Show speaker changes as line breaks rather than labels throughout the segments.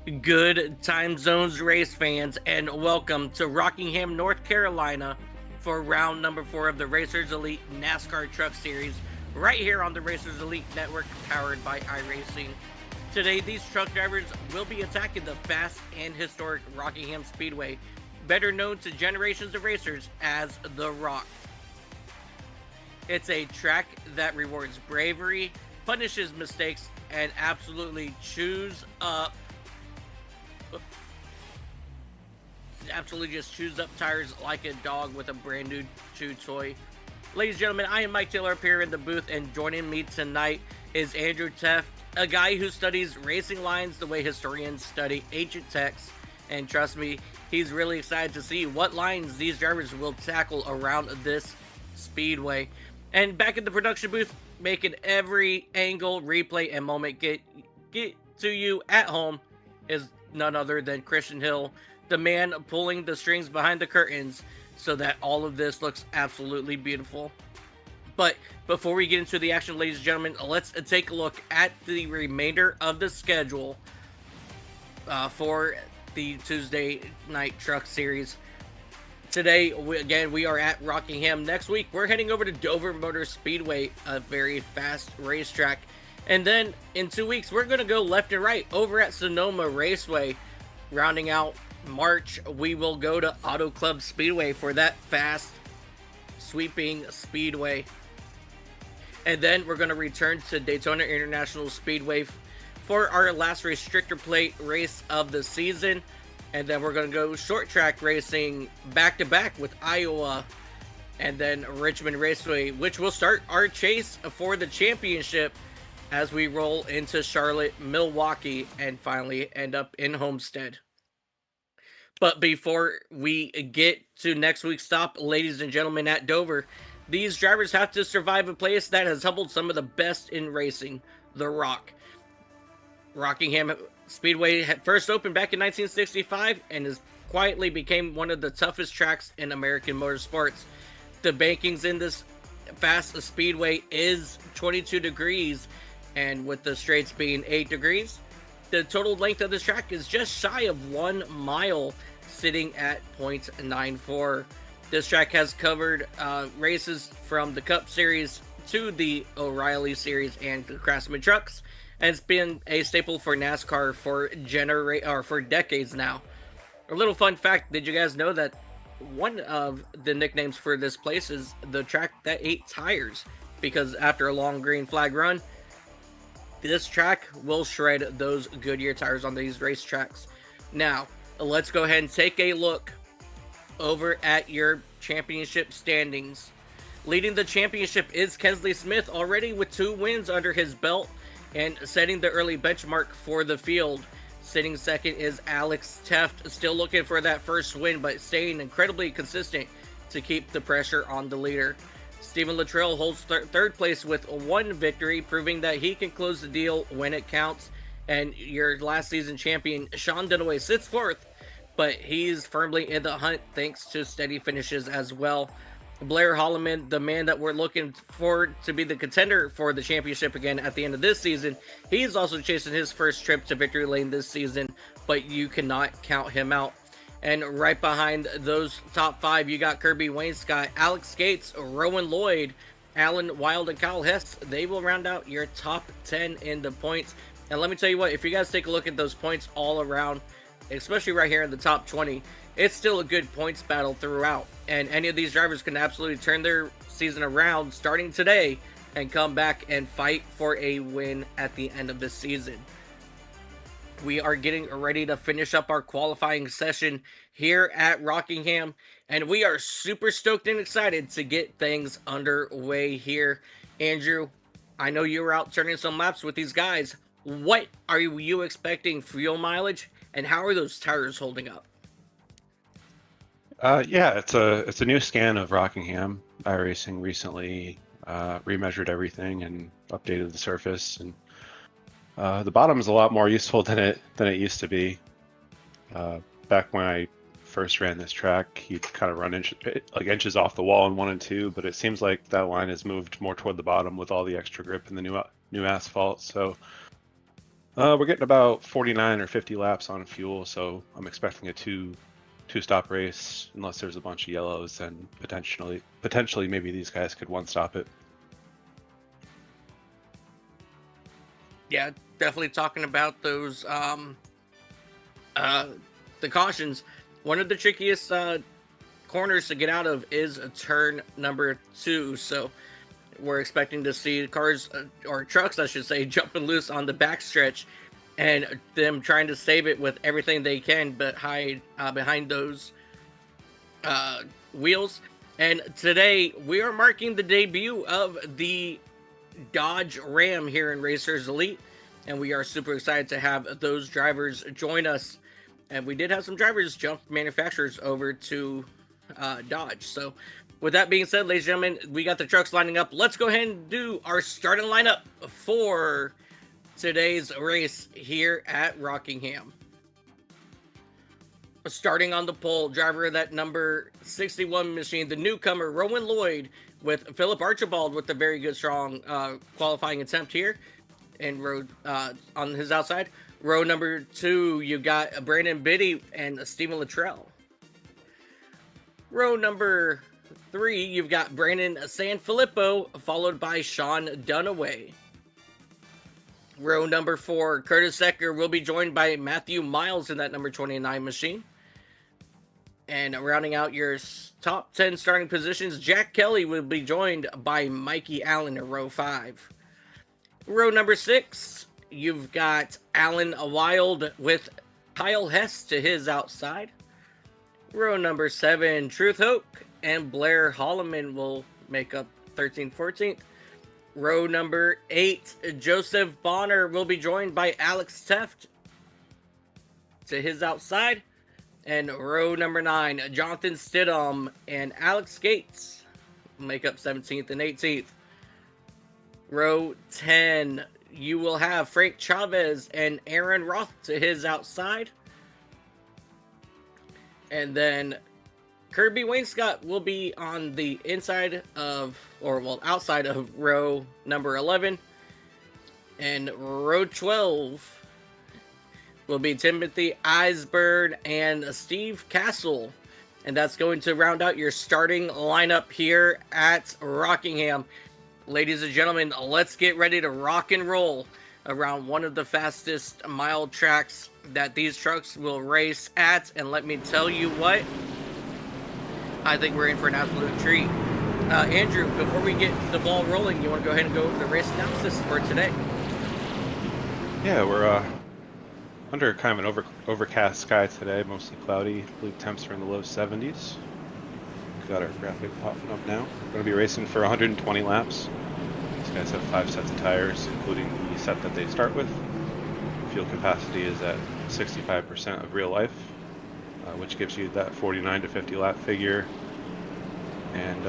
Good time zones, race fans, and welcome to Rockingham, North Carolina for round number 4 of the Racers Elite NASCAR Truck Series, right here on the Racers Elite Network, powered by iRacing. Today, these truck drivers will be attacking the fast and historic Rockingham Speedway, better known to generations of racers as The Rock. It's a track that rewards bravery, punishes mistakes, and absolutely just chews up tires like a dog with a brand new chew toy. Ladies and gentlemen, I am Mike Taylor up here in the booth, and joining me tonight is Andrew Teft, a guy who studies racing lines the way historians study ancient texts. And trust me, he's really excited to see what lines these drivers will tackle around this speedway. And back in the production booth, making every angle, replay, and moment get to you at home is none other than Christian Hill, the man pulling the strings behind the curtains so that all of this looks absolutely beautiful. But before we get into the action, ladies and gentlemen, let's take a look at the remainder of the schedule for the Tuesday Night Truck Series. Today, we are at Rockingham. Next week, we're heading over to Dover Motor Speedway, a very fast racetrack. And then in 2 weeks, we're going to go left and right over at Sonoma Raceway. Rounding out March, we will go to Auto Club Speedway for that fast, sweeping speedway. And then we're going to return to Daytona International Speedway for our last restrictor plate race of the season. And then we're going to go short track racing back-to-back with Iowa and then Richmond Raceway, which will start our chase for the championship as we roll into Charlotte, Milwaukee, and finally end up in Homestead. But before we get to next week's stop, ladies and gentlemen, at Dover, these drivers have to survive a place that has humbled some of the best in racing, The Rock. Rockingham Speedway had first opened back in 1965 and has quietly became one of the toughest tracks in American motorsports. The bankings in this fast speedway is 22 degrees, and with the straights being 8 degrees, the total length of this track is just shy of 1 mile, sitting at 0.94. This track has covered races from the Cup Series to the O'Reilly Series and the Craftsman Trucks, and it's been a staple for NASCAR for decades now. A little fun fact: did you guys know that one of the nicknames for this place is the track that ate tires? Because after a long green flag run, this track will shred those Goodyear tires on these racetracks. Now, let's go ahead and take a look over at your championship standings. Leading the championship is Kensley Smith, already with 2 wins under his belt and setting the early benchmark for the field. Sitting second is Alex Teft, still looking for that first win, but staying incredibly consistent to keep the pressure on the leader. Stephen Luttrell holds third place with 1 victory, proving that he can close the deal when it counts. And your last season champion, Sean Dunaway, sits fourth, but he's firmly in the hunt thanks to steady finishes as well. Blair Holloman, the man that we're looking for to be the contender for the championship again at the end of this season, he's also chasing his first trip to victory lane this season, but you cannot count him out. And right behind those top 5, you got Kirby Wainscott, Alex Gates, Rowan Lloyd, Alan Wild, and Kyle Hess. They will round out your top 10 in the points. And let me tell you what, if you guys take a look at those points all around, especially right here in the top 20, it's still a good points battle throughout. And any of these drivers can absolutely turn their season around starting today and come back and fight for a win at the end of the season. We are getting ready to finish up our qualifying session here at Rockingham, and we are super stoked and excited to get things underway here. Andrew, I know you were out turning some laps with these guys. What are you expecting fuel mileage, and how are those tires holding up?
Yeah, it's a new scan of Rockingham. iRacing recently remeasured everything and updated the surface, and the bottom is a lot more useful than it used to be. Back when I first ran this track, you'd kind of run inches off the wall in 1 and 2, but it seems like that line has moved more toward the bottom with all the extra grip and the new asphalt. So We're getting about 49 or 50 laps on fuel, so I'm expecting a two-stop race unless there's a bunch of yellows, and potentially maybe these guys could one-stop it.
Yeah, definitely talking about those the cautions. One of the trickiest corners to get out of is turn number 2. So we're expecting to see cars or trucks, I should say, jumping loose on the backstretch, and them trying to save it with everything they can, but hide behind those wheels. And today we are marking the debut of the Dodge Ram here in Racers Elite, and we are super excited to have those drivers join us. And we did have some drivers jump manufacturers over to Dodge. So with that being said, ladies and gentlemen, we got the trucks lining up. Let's go ahead and do our starting lineup for today's race here at Rockingham. Starting on the pole, driver of that number 61 machine, the newcomer, Rowan Lloyd, with Philip Archibald with a very good, strong qualifying attempt here. And row on his outside. Row number 2, you got Brandon Biddy and Stephen Luttrell. Row number 3, you've got Brandon Sanfilippo, followed by Sean Dunaway. Row number 4, Curtis Secker will be joined by Matthew Miles in that number 29 machine. And rounding out your top 10 starting positions, Jack Kelly will be joined by Mikey Allen in row 5. Row number 6, you've got Alan Wild with Kyle Hess to his outside. Row number 7, Truth Hope and Blair Holloman will make up 13th, 14th. Row number 8, Joseph Bonner will be joined by Alex Teft to his outside. And row number 9, Jonathan Stidham and Alex Gates will make up 17th and 18th. Row 10, you will have Frank Chavez and Aaron Roth to his outside. And then Kirby Wainscott will be on the inside of, outside of row number 11. And row 12 will be Timothy Eisberg and Steve Castle. And that's going to round out your starting lineup here at Rockingham. Ladies and gentlemen, let's get ready to rock and roll around one of the fastest mile tracks that these trucks will race at. And let me tell you what, I think we're in for an absolute treat. Andrew, before we get the ball rolling, you want to go ahead and go over the race analysis for today?
Yeah, we're under kind of an overcast sky today, mostly cloudy. I believe temps are in the low 70s. Got our graphic popping up now. We're going to be racing for 120 laps. These guys have 5 sets of tires, including the set that they start with. Fuel capacity is at 65% of real life, which gives you that 49 to 50 lap figure. And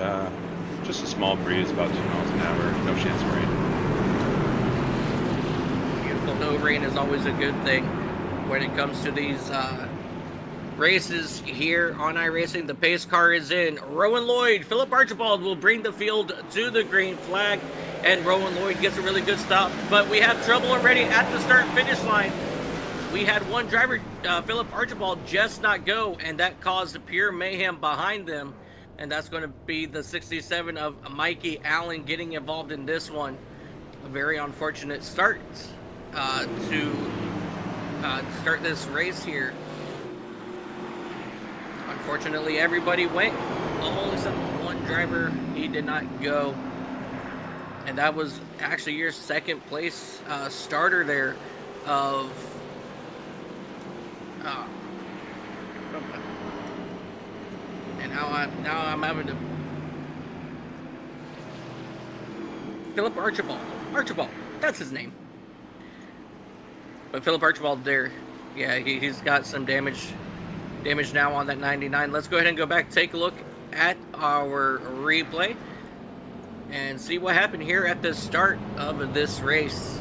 just a small breeze, about 2 miles an hour, no chance of rain.
Beautiful. No rain is always a good thing when it comes to these races here on iRacing. The pace car is in. Rowan Lloyd, Philip Archibald will bring the field to the green flag, and Rowan Lloyd gets a really good stop. But we have trouble already at the start-finish line. We had one driver, Philip Archibald, just not go, and that caused pure mayhem behind them. And that's going to be the 67 of Mikey Allen getting involved in this one. A very unfortunate start to start this race here. Unfortunately, everybody went, all except one driver. He did not go. And that was actually your second place starter there of and now I'm having to Philip Archibald, that's his name. But Philip Archibald there, yeah, he's got some damage now on that 99. Let's go ahead and go back, take a look at our replay and see what happened here at the start of this race.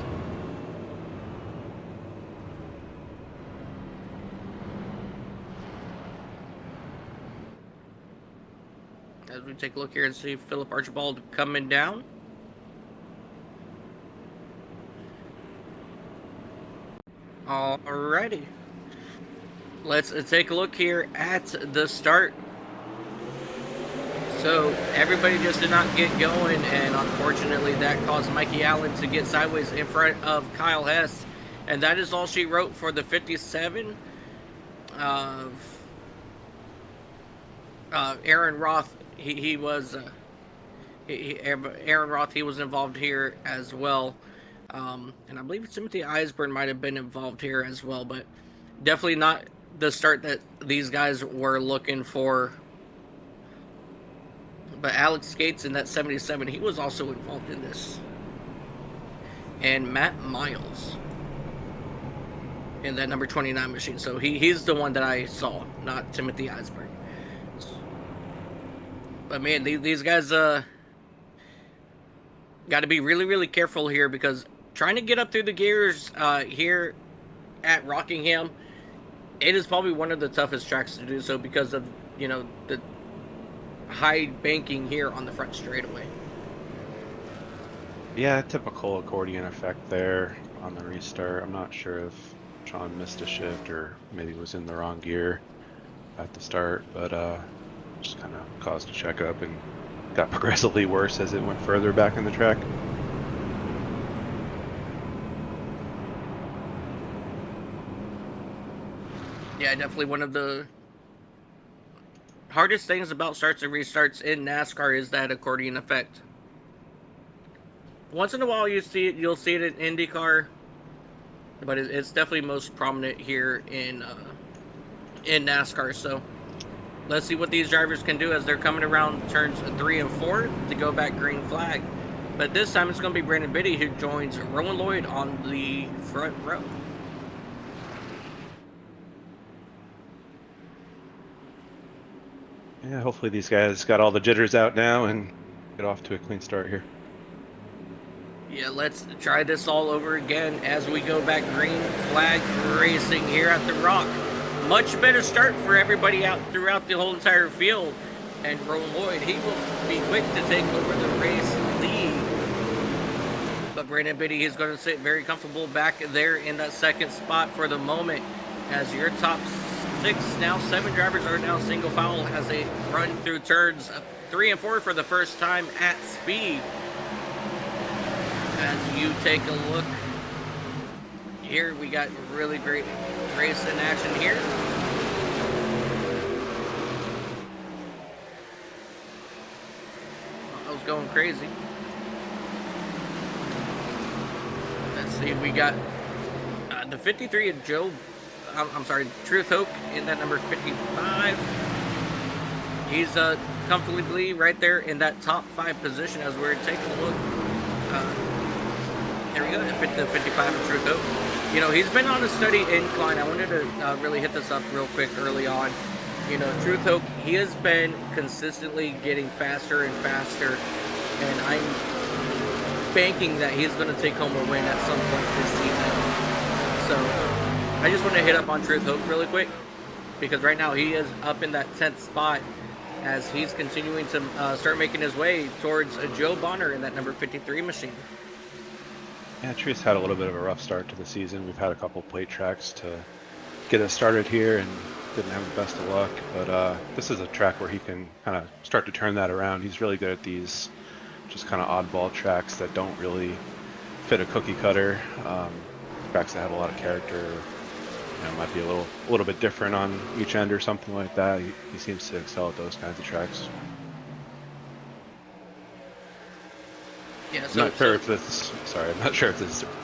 As we take a look here and see Philip Archibald coming down. Alrighty. Let's take a look here at the start. So everybody just did not get going, and unfortunately that caused Mikey Allen to get sideways in front of Kyle Hess. And that is all she wrote for the 57 of Aaron Roth. Aaron Roth, he was involved here as well. And I believe Timothy Eisburn might have been involved here as well, but definitely not the start that these guys were looking for. But Alex Gates in that 77, he was also involved in this. And Matt Miles in that number 29 machine. So he's the one that I saw, not Timothy Eisberg. But man, these guys got to be really, really careful here, because trying to get up through the gears here at Rockingham, it is probably one of the toughest tracks to do so, because of, you know, the high banking here on the front straightaway.
Yeah, typical accordion effect there on the restart. I'm not sure if Sean missed a shift or maybe was in the wrong gear at the start, but just kind of caused a checkup and got progressively worse as it went further back in the track.
Yeah, definitely one of the hardest things about starts and restarts in NASCAR is that accordion effect. Once in a while you'll see it in IndyCar, but it's definitely most prominent here in NASCAR. So let's see what these drivers can do as they're coming around turns 3 and 4 to go back green flag. But this time it's going to be Brandon Biddy who joins Rowan Lloyd on the front row.
Yeah, hopefully these guys got all the jitters out now and get off to a clean start here.
Yeah, let's try this all over again as we go back green flag racing here at the Rock. Much better start for everybody out throughout the whole entire field. And Rowan Lloyd, he will be quick to take over the race lead. But Brandon Biddy is going to sit very comfortable back there in that second spot for the moment, as your top 6, now 7 drivers are now single file as they run through turns 3 and 4 for the first time at speed. As you take a look here, we got really great race in action here. I was going crazy. Let's see, we got the 53 of Truth Hope in that number 55. He's comfortably right there in that top 5 position as we're taking a look. There we go, the 55 of Truth Hope. You know, he's been on a steady incline. I wanted to really hit this up real quick early on. You know, Truth Hope, he has been consistently getting faster and faster, and I'm banking that he's going to take home a win at some point this season. So I just want to hit up on Truth Hope really quick, because right now he is up in that 10th spot as he's continuing to start making his way towards Joe Bonner in that number 53 machine.
Yeah, Truth's had a little bit of a rough start to the season. We've had a couple plate tracks to get us started here and didn't have the best of luck, but this is a track where he can kind of start to turn that around. He's really good at these just kind of oddball tracks that don't really fit a cookie cutter. Tracks that have a lot of character, you know, might be a little bit different on each end or something like that. He seems to excel at those kinds of tracks.
Yeah,
I'm not sure if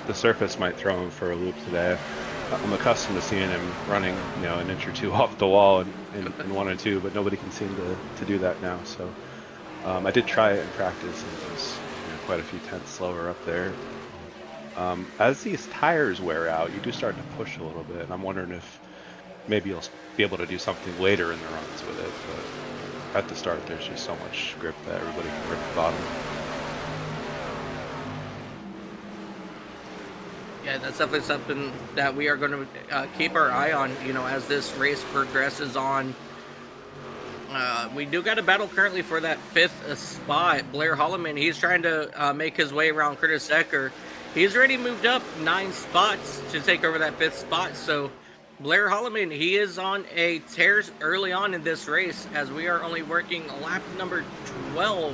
the surface might throw him for a loop today. I'm accustomed to seeing him running, you know, an inch or two off the wall in 1 and 2, but nobody can seem to do that now. So I did try it in practice, and it was, you know, quite a few tenths slower up there. As these tires wear out, you do start to push a little bit, and I'm wondering if maybe you'll be able to do something later in the runs with it. But at the start, there's just so much grip that everybody can rip the bottom.
Yeah, that's definitely something that we are going to keep our eye on, you know, as this race progresses on. We do got a battle currently for that 5th spot. Blair Holloman, he's trying to make his way around Curtis Ecker. He's already moved up 9 spots to take over that 5th spot. So Blair Holloman, he is on a tear early on in this race, as we are only working lap number 12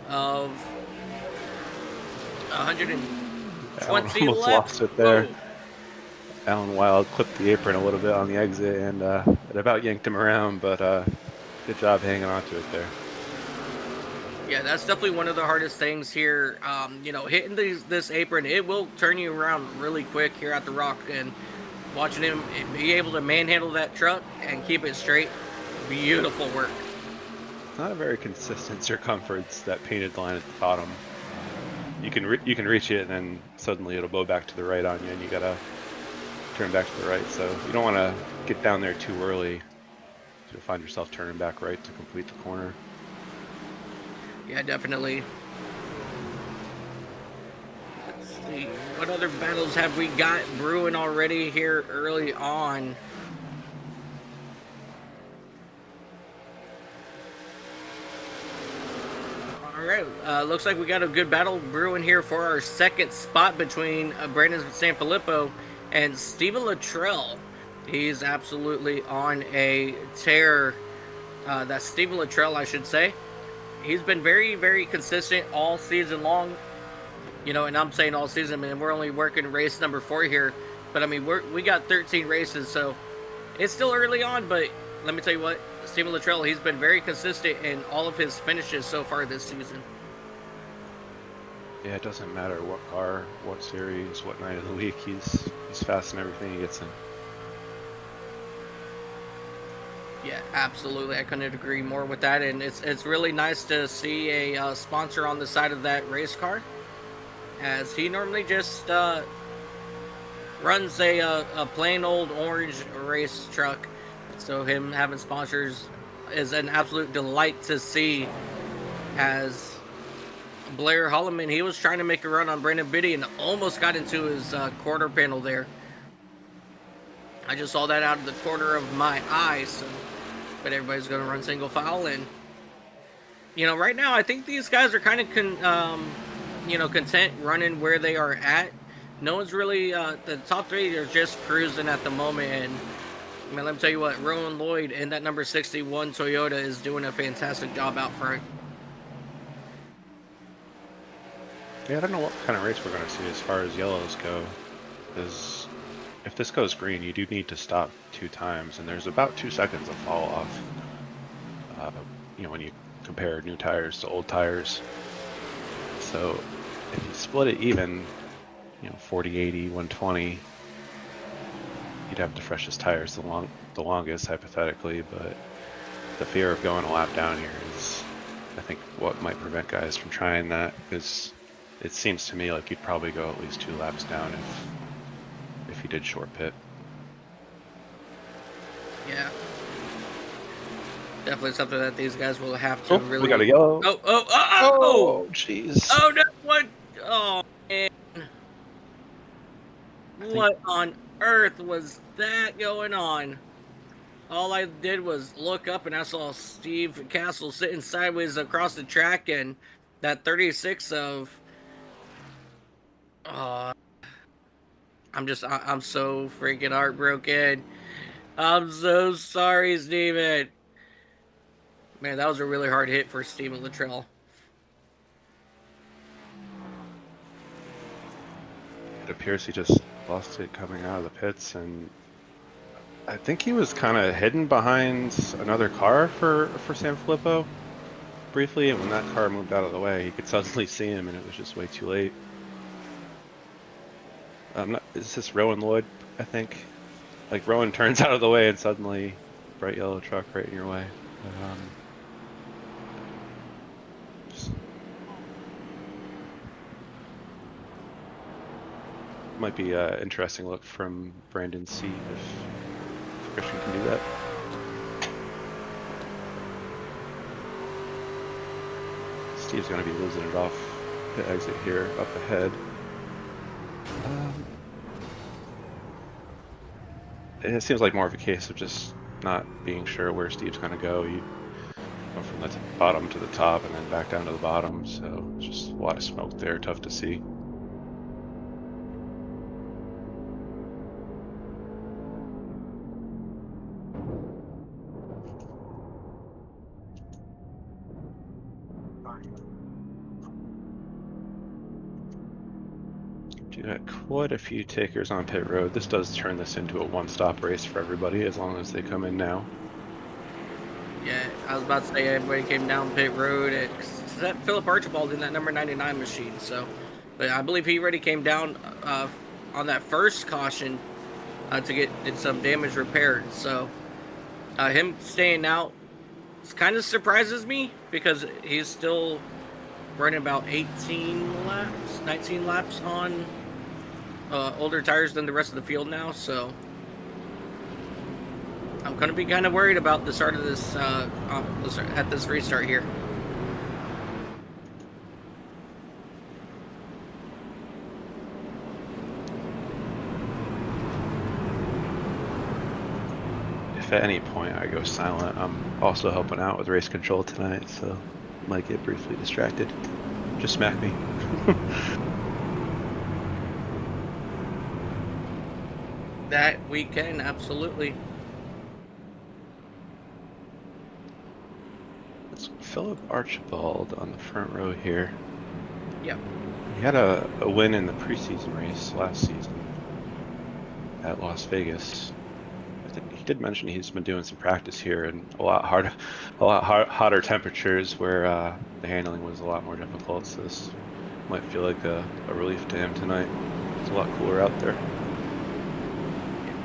of 120
Almost
left.
lost it there.
Whoa.
Alan Wild clipped the apron a little bit on the exit, and it about yanked him around, but good job hanging on to it there.
Yeah, that's definitely one of the hardest things here. You know, hitting this apron, it will turn you around really quick here at the Rock, and watching him be able to manhandle that truck and keep it straight, beautiful work.
Not a very consistent circumference, that painted line at the bottom. You can reach it, and then suddenly it'll blow back to the right on you, and you gotta turn back to the right. So you don't want to get down there too early. You'll find yourself turning back right to complete the corner.
Yeah, definitely. Let's see, what other battles have we got brewing already here early on? All right, looks like we got a good battle brewing here for our 2nd spot between Brandon Sanfilippo and Steven Luttrell. He's absolutely on a tear. That's Steven Luttrell, I should say. He's been very, very consistent all season long. You know, and I'm saying all season, man. We're only working race number 4 here. But, I mean, we got 13 races, so it's still early on. But let me tell you what, Steven Luttrell, he's been very consistent in all of his finishes so far this season.
Yeah, it doesn't matter what car, what series, what night of the week. He's fast in everything he gets in.
Yeah, absolutely. I couldn't agree more with that. And it's really nice to see a sponsor on the side of that race car, as he normally just runs a plain old orange race truck. So him having sponsors is an absolute delight to see. As Blair Holloman, he was trying to make a run on Brandon Biddy and almost got into his quarter panel there. I just saw that out of the corner of my eye. So, but everybody's going to run single file. And, you know, right now I think these guys are kind of content running where they are at. No one's really the top 3 are just cruising at the moment. And I mean, let me tell you what, Rowan Lloyd in that number 61 Toyota is doing a fantastic job out front.
Yeah, I don't know what kind of race we're going to see as far as yellows go, because if this goes green, you do need to stop 2 times, and there's about 2 seconds of fall off. You know, when you compare new tires to old tires. So if you split it even, you know, 40, 80, 120, you'd have the freshest tires the longest, hypothetically, but the fear of going a lap down here is, I think, what might prevent guys from trying that, because it seems to me like you'd probably go at least 2 laps down if you did short pit.
Yeah. Definitely something that these guys will have to really...
We got a yellow.
Oh,
jeez.
Oh, no, what? Oh, man. What on earth was that going on? All I did was look up and I saw Steve Castle sitting sideways across the track, and that 36 of... I'm so freaking heartbroken. I'm so sorry, Steven. Man, that was a really hard hit for Steven Luttrell.
It appears he just lost it coming out of the pits, and I think he was kind of hidden behind another car for Sanfilippo briefly, and when that car moved out of the way, he could suddenly see him, and it was just way too late. Is this Rowan Lloyd, I think? Like, Rowan turns out of the way, and suddenly, bright yellow truck right in your way. Might be an interesting look from Brandon C. if Christian can do that. Steve's going to be losing it off the exit here, up ahead. It seems like more of a case of just not being sure where Steve's going to go. You go from the bottom to the top and then back down to the bottom, so just a lot of smoke there, tough to see. Do got quite a few takers on pit road. This does turn this into a one-stop race for everybody as long as they come in now.
Yeah, I was about to say everybody came down pit road. That Philip Archibald in that number 99 machine. So, but I believe he already came down on that first caution to get some damage repaired. So, him staying out kind of surprises me because he's still running about 18 laps, 19 laps on older tires than the rest of the field now. So, I'm going to be kind of worried about the start of this at this restart here.
If at any point I go silent, I'm also helping out with race control tonight, so might get briefly distracted. Just smack me.
That we can, absolutely.
It's Philip Archibald on the front row here.
Yep.
He had a win in the preseason race last season at Las Vegas. I think he did mention he's been doing some practice here in a lot hotter temperatures where the handling was a lot more difficult. So this might feel like a relief to him tonight. It's a lot cooler out there.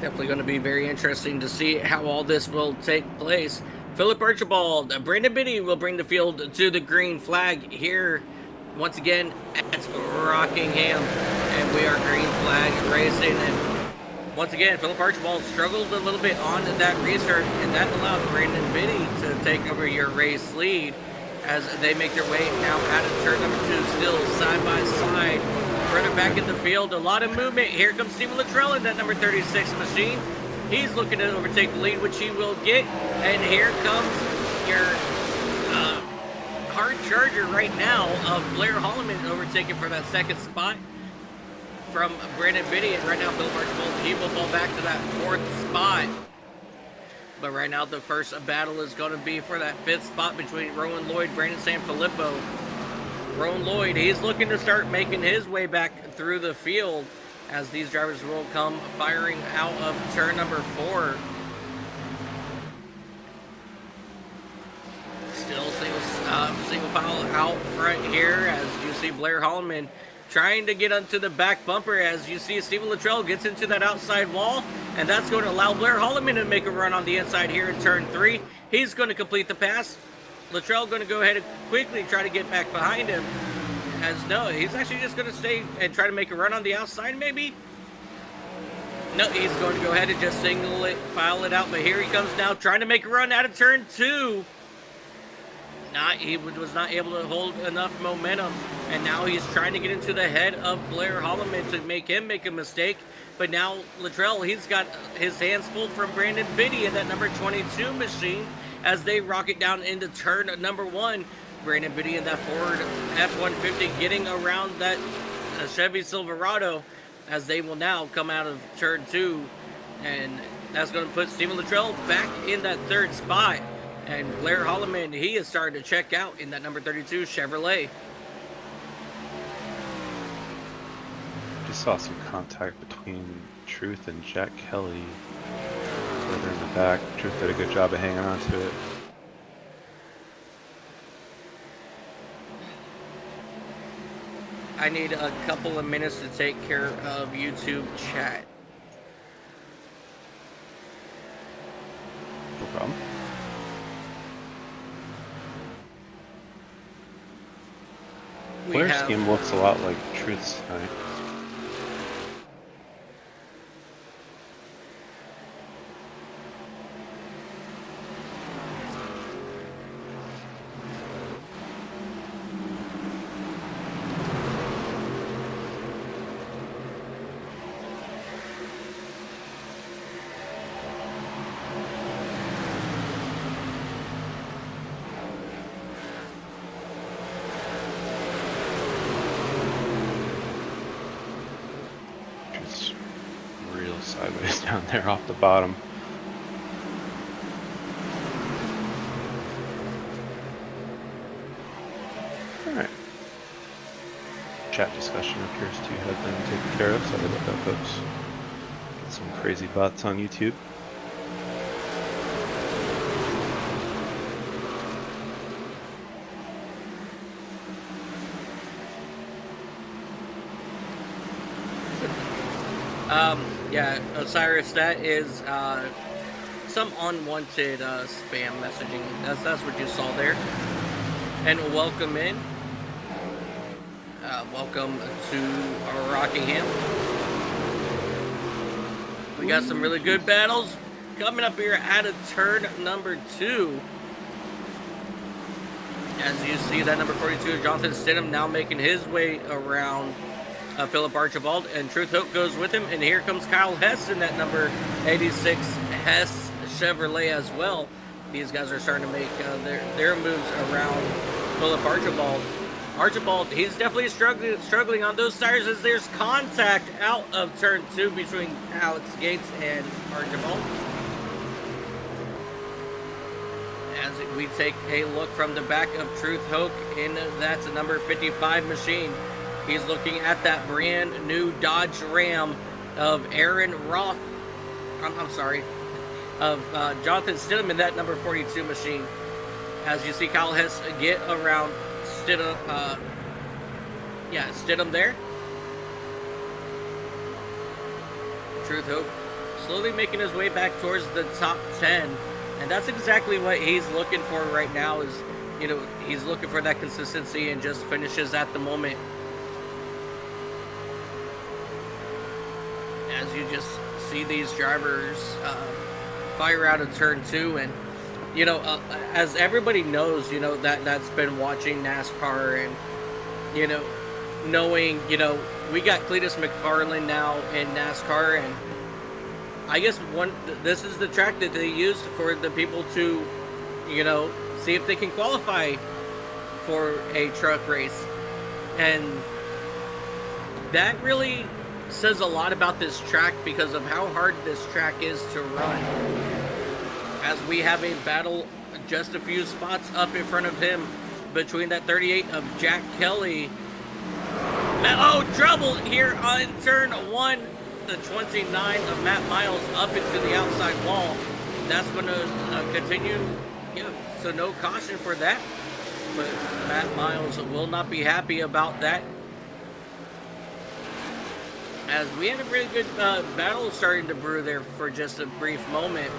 Definitely going to be very interesting to see how all this will take place. Philip Archibald, Brandon Biddy will bring the field to the green flag here once again at Rockingham, and we are green flag racing. And once again, Philip Archibald struggled a little bit on that restart, and that allowed Brandon Biddy to take over your race lead as they make their way now out of turn number 2, still side by side. Further back in the field, a lot of movement. Here comes Steven Luttrell in that number 36 machine. He's looking to overtake the lead, which he will get. And here comes your hard charger right now of Blair Holloman overtaking for that second spot from Brandon Biddy. And right now, Philip Archibald, he will fall back to that 4th spot. But right now, the first battle is going to be for that 5th spot between Rowan Lloyd, Brandon Sanfilippo. Rowan Lloyd, he's looking to start making his way back through the field as these drivers will come firing out of turn number 4. Still single file out front here as you see Blair Holloman trying to get onto the back bumper as you see Steven Luttrell gets into that outside wall, and that's going to allow Blair Holloman to make a run on the inside here in turn 3. He's going to complete the pass. Luttrell going to go ahead and quickly try to get back behind him. As no, he's actually just going to stay and try to make a run on the outside, maybe? No, he's going to go ahead and just file it out. But here he comes now, trying to make a run out of turn 2. He was not able to hold enough momentum. And now he's trying to get into the head of Blair Holloman to make him make a mistake. But now Luttrell, he's got his hands full from Brandon Biddy in that number 22 machine as they rocket down into turn number 1. Brandon Biddy in that Ford F-150 getting around that Chevy Silverado as they will now come out of turn 2. And that's going to put Steven Luttrell back in that 3rd spot. And Blair Holloman, he is starting to check out in that number 32 Chevrolet.
Just saw some contact between Truth and Jack Kelly further in the back. Truth did a good job of hanging on to it.
I need a couple of minutes to take care of YouTube chat.
No problem. Blair's scheme looks a lot like Truth's tonight. Sideways down there off the bottom. chat discussion appears to have been taken care of. Sorry about that, folks. Get some crazy bots on YouTube.
Yeah, Osiris, that is some unwanted spam messaging. That's what you saw there. And welcome in. Welcome to Rockingham. We got some really good battles coming up here at a turn number 2. As you see, that number 42, Jonathan Stidham, now making his way around Philip Archibald, and Truth Hope goes with him, and here comes Kyle Hess in that number 86 Hess Chevrolet as well. These guys are starting to make their moves around Philip Archibald. Archibald, he's definitely struggling on those tires as there's contact out of turn 2 between Alex Gates and Archibald. As we take a look from the back of Truth Hope, and that's a number 55 machine. He's looking at that brand new Dodge Ram of Aaron Roth. I'm sorry, of Jonathan Stidham in that number 42 machine. As you see Kyle Hess get around Stidham, Stidham there. Truth Hope slowly making his way back towards the top 10. And that's exactly what he's looking for right now is, he's looking for that consistency and just finishes at the moment. As you just see these drivers fire out of turn 2, and as everybody knows, that's been watching NASCAR and knowing we got Cletus McFarland now in NASCAR, and I guess this is the track that they used for the people to see if they can qualify for a truck race, and that really says a lot about this track because of how hard this track is to run. As we have a battle just a few spots up in front of him between that 38 of Jack Kelly. Oh, trouble here on turn 1. The 29 of Matt Miles up into the outside wall. That's going to continue. So no caution for that. But Matt Miles will not be happy about that. As we had a really good battle starting to brew there for just a brief moment.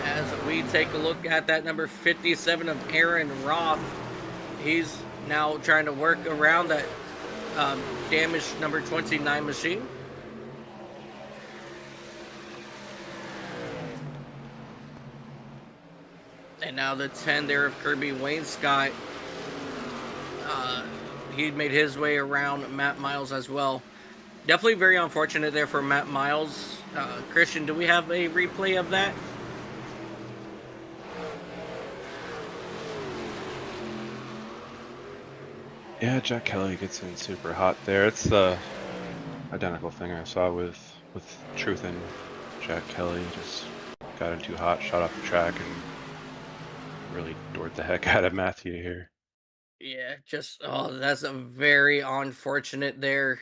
As we take a look at that number 57 of Aaron Roth. He's now trying to work around that damaged number 29 machine. And now the 10 there of Kirby Wainscott. He made his way around Matt Miles as well. Definitely very unfortunate there for Matt Miles. Christian, do we have a replay of that?
Yeah, Jack Kelly gets in super hot there. It's the identical thing I saw with Truth and Jack Kelly. Just got in too hot, shot off the track, and really doored the heck out of Matthew here.
Yeah, that's a very unfortunate there.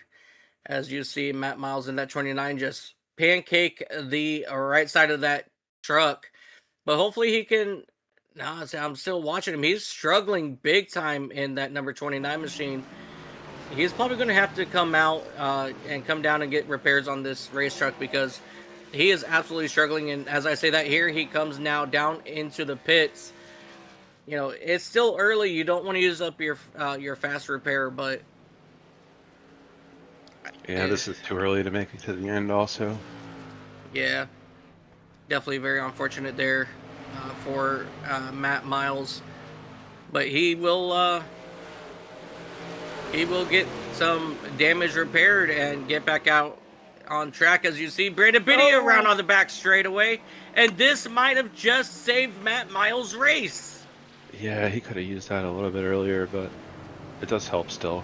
As you see, Matt Miles in that 29 just pancake the right side of that truck. But hopefully he can... No, I'm still watching him. He's struggling big time in that number 29 machine. He's probably going to have to come out and come down and get repairs on this race truck because he is absolutely struggling. And as I say that here, he comes now down into the pits. It's still early. You don't want to use up your fast repair, but...
Yeah, this is too early to make it to the end also. Yeah.
Definitely very unfortunate there. For Matt Miles, but he will get some damage repaired and get back out on track. As you see, Brandon Biddy around on the back straightaway, and this might have just saved Matt Miles' race.
Yeah, he could have used that a little bit earlier, but it does help still.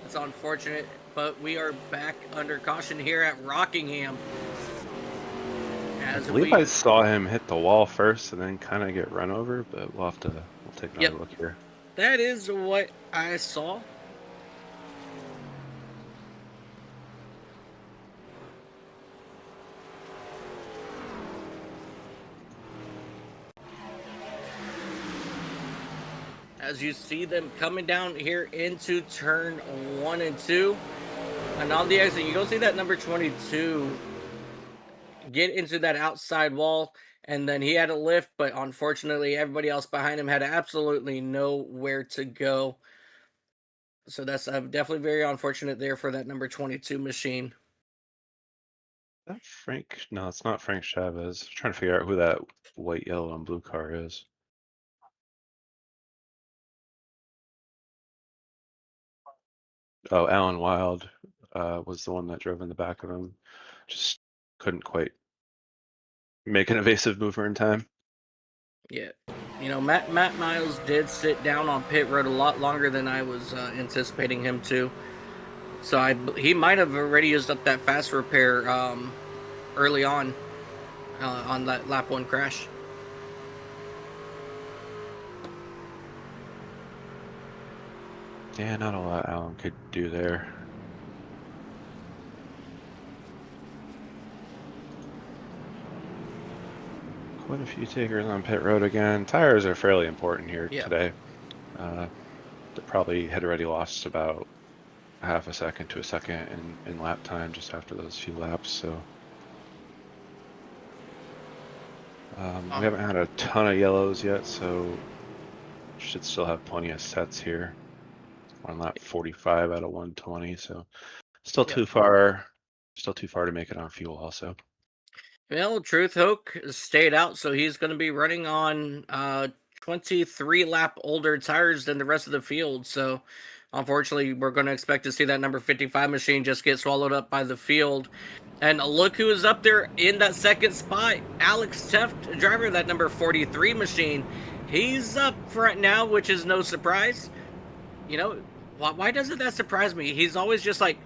It's unfortunate, but we are back under caution here at Rockingham.
I believe I saw him hit the wall first and then kind of get run over, but we'll have I'll take
Yep,
another look here.
that is what I saw. As you see them coming down here into turn 1 and 2. And on the exit, you go see that number 22 get into that outside wall. And then he had a lift, but unfortunately, everybody else behind him had absolutely nowhere to go. So that's definitely very unfortunate there for that number 22 machine.
Is that Frank? No, it's not Frank Chavez. I'm trying to figure out who that white, yellow, and blue car is. Oh, Alan Wild was the one that drove in the back of him. Just couldn't quite make an evasive mover in time.
Yeah. Matt Miles did sit down on pit road a lot longer than I was anticipating him to. So he might have already used up that fast repair early on that lap 1 crash.
Yeah, not a lot Alan could do there. Quite a few takers on pit road again. Tires are fairly important here today. They probably had already lost about half a second to a second in lap time just after those few laps. So we haven't had a ton of yellows yet, so should still have plenty of sets here. On lap 45 out of 120, so still too far to make it on fuel also.
Well, Truth Hoke stayed out, so he's going to be running on 23 lap older tires than the rest of the field. So unfortunately, we're going to expect to see that number 55 machine just get swallowed up by the field. And look who is up there in that second spot. Alex Teft, driver of that number 43 machine. He's up front now, which is no surprise. Why doesn't that surprise me? He's always just like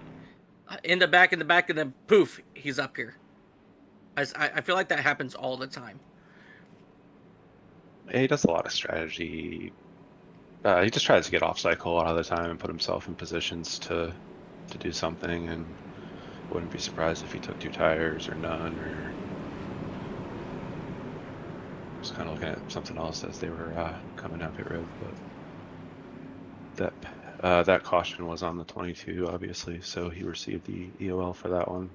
in the back, and then poof, he's up here. I feel like that happens all the time.
He does a lot of strategy. He just tries to get off cycle a lot of the time and put himself in positions to do something, and wouldn't be surprised if he took 2 tires or none, or was kind of looking at something else as they were coming down pit road. But that caution was on the 22, obviously, so he received the EOL for that one.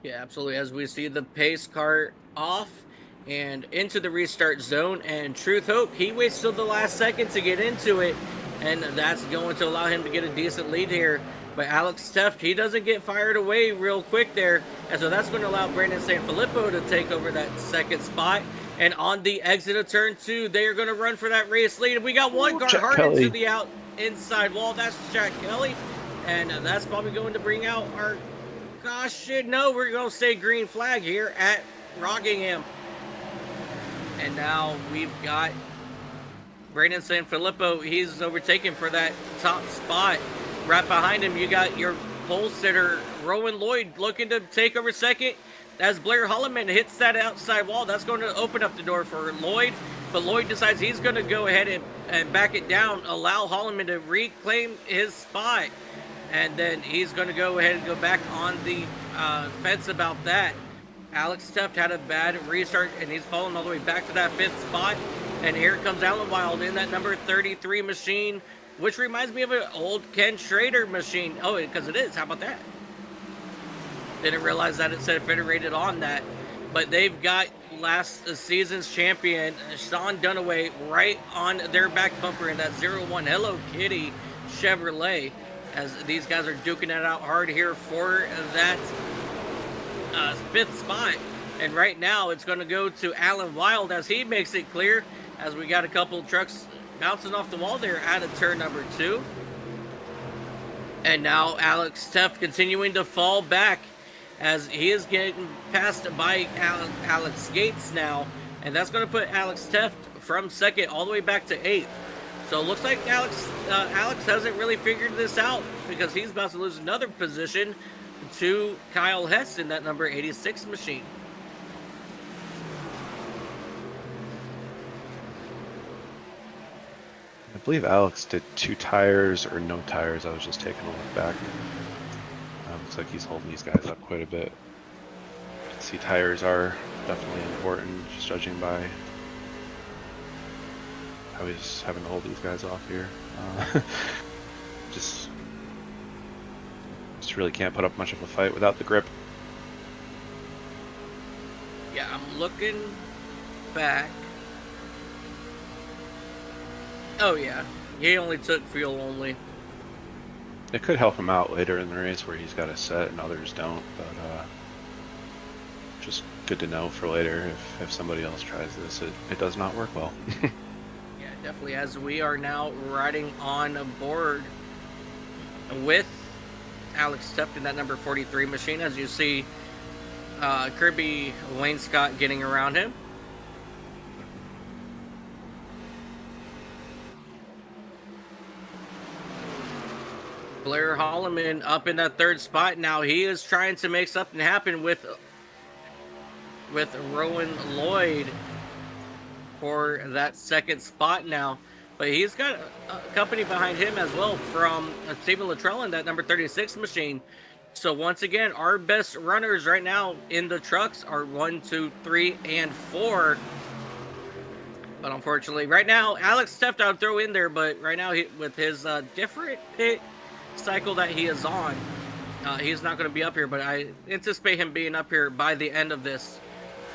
Yeah, absolutely. As we see the pace car off and into the restart zone, and Truth Hope, he waits till the last second to get into it, and that's going to allow him to get a decent lead here. But Alex Teft, he doesn't get fired away real quick there, and so that's going to allow Brandon Sanfilippo to take over that second spot. And on the exit of turn 2, they are going to run for that race lead. And we got one car hard into the inside wall. That's Jack Kelly, and that's probably going to bring out our caution. No, we're going to stay green flag here at Rockingham. And now we've got Brandon Sanfilippo. He's overtaken for that top spot. Right behind him, you got your pole sitter, Rowan Lloyd, looking to take over second. As Blair Holloman hits that outside wall, that's going to open up the door for Lloyd. But Lloyd decides he's going to go ahead and back it down, allow Holloman to reclaim his spot. And then he's going to go ahead and go back on the fence about that. Alex Teft had a bad restart, and he's fallen all the way back to that 5th spot. And here comes Alan Wild in that number 33 machine, which reminds me of an old Ken Schrader machine. Oh, because it is. How about that? Didn't realize that it said federated on that. But they've got last season's champion, Sean Dunaway, right on their back bumper in that 01 Hello Kitty Chevrolet, as these guys are duking it out hard here for that 5th spot. And right now it's going to go to Alan Wild as he makes it clear, as we got a couple trucks bouncing off the wall there out of turn number 2. And now Alex Teft continuing to fall back as he is getting passed by Alex Gates now. And that's going to put Alex Teft from 2nd all the way back to 8th. So it looks like Alex hasn't really figured this out, because he's about to lose another position to Kyle Hess in that number 86 machine.
believe Alex did 2 tires or no tires. I was just taking a look back. Looks like he's holding these guys up quite a bit. You can see tires are definitely important, just judging by how he's having to hold these guys off here. Just really can't put up much of a fight without the grip.
Yeah, I'm looking back. Oh yeah, he only took fuel only.
It could help him out later in the race where he's got a set and others don't, but just good to know for later if somebody else tries this, it does not work well.
Yeah, definitely, as we are now riding on board with Alex Teft in that number 43 machine, as you see Kirby Wayne Scott getting around him. Blair Holloman up in that third spot now. He is trying to make something happen with Rowan Lloyd for that second spot now. But he's got a company behind him as well from Stephen Luttrell in that number 36 machine. So once again, our best runners right now in the trucks are 1, 2, 3, and 4. But unfortunately, right now, Alex Teft I'd throw in there, but right now, with his different pit cycle that he is on, he's not going to be up here. But I anticipate him being up here by the end of this.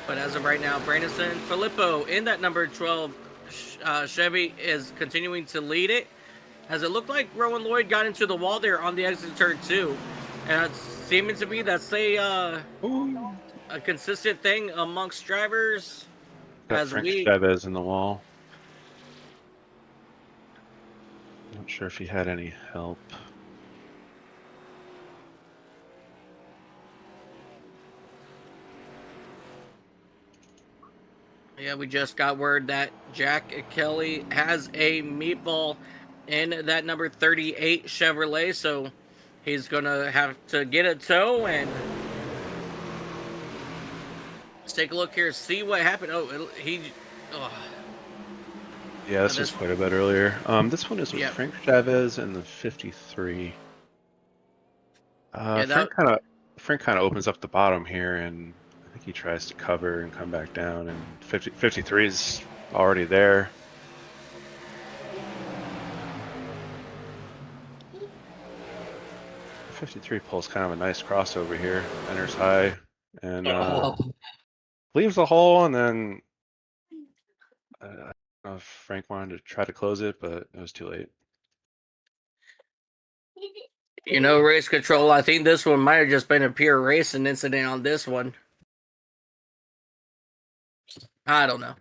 But as of right now, Brandon Filippo in that number 12 Chevy is continuing to lead it, as it looked like Rowan Lloyd got into the wall there on the exit turn 2. And it's seeming to be that's a consistent thing amongst drivers.
Got
as
Frank
we
Chavez in the wall. Not sure if he had any help.
Yeah, we just got word that Jack Kelly has a meatball in that number 38 Chevrolet, so he's gonna have to get a tow. And let's take a look here, see what happened.
Yeah, this was quite a bit earlier. This one is with Frank Chavez and the 53. Frank kind of opens up the bottom here, and I think he tries to cover and come back down, and 53 is already there. The 53 pulls kind of a nice crossover here, enters high, and leaves the hole, and then I don't know if Frank wanted to try to close it, but it was too late.
You know, race control, I think this one might have just been a pure racing incident on this one. I don't know.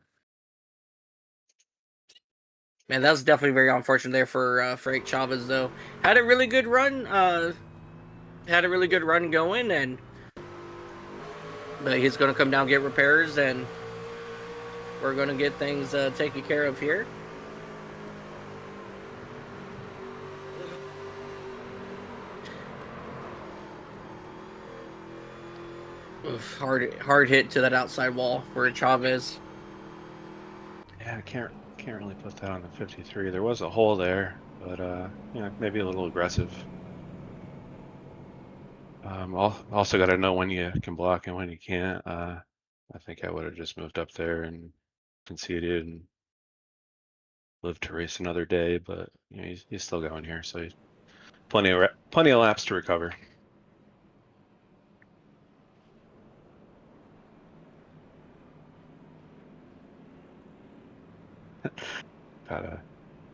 Man, that was definitely very unfortunate there for Frank Chavez, though. Had a really good run. Going, but he's going to come down and get repairs, and we're going to get things taken care of here. Oof, hard hit to that outside wall for Chavez.
Yeah, I can't really put that on the 53. There was a hole there, but maybe a little aggressive. Also got to know when you can block and when you can't. I think I would have just moved up there and conceded and lived to race another day. But he's still going here, so he's plenty of laps to recover. Got a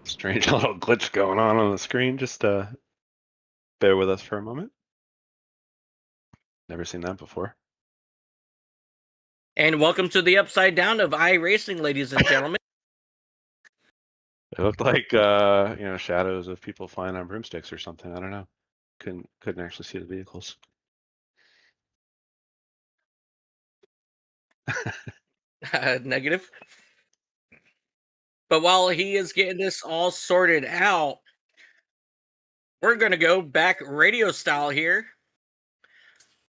strange little glitch going on the screen. Just bear with us for a moment. Never seen that before.
And welcome to the upside down of iRacing, ladies and gentlemen.
It looked like shadows of people flying on broomsticks or something. I don't know. Couldn't actually see the vehicles.
Negative. But while he is getting this all sorted out, we're going to go back radio style here.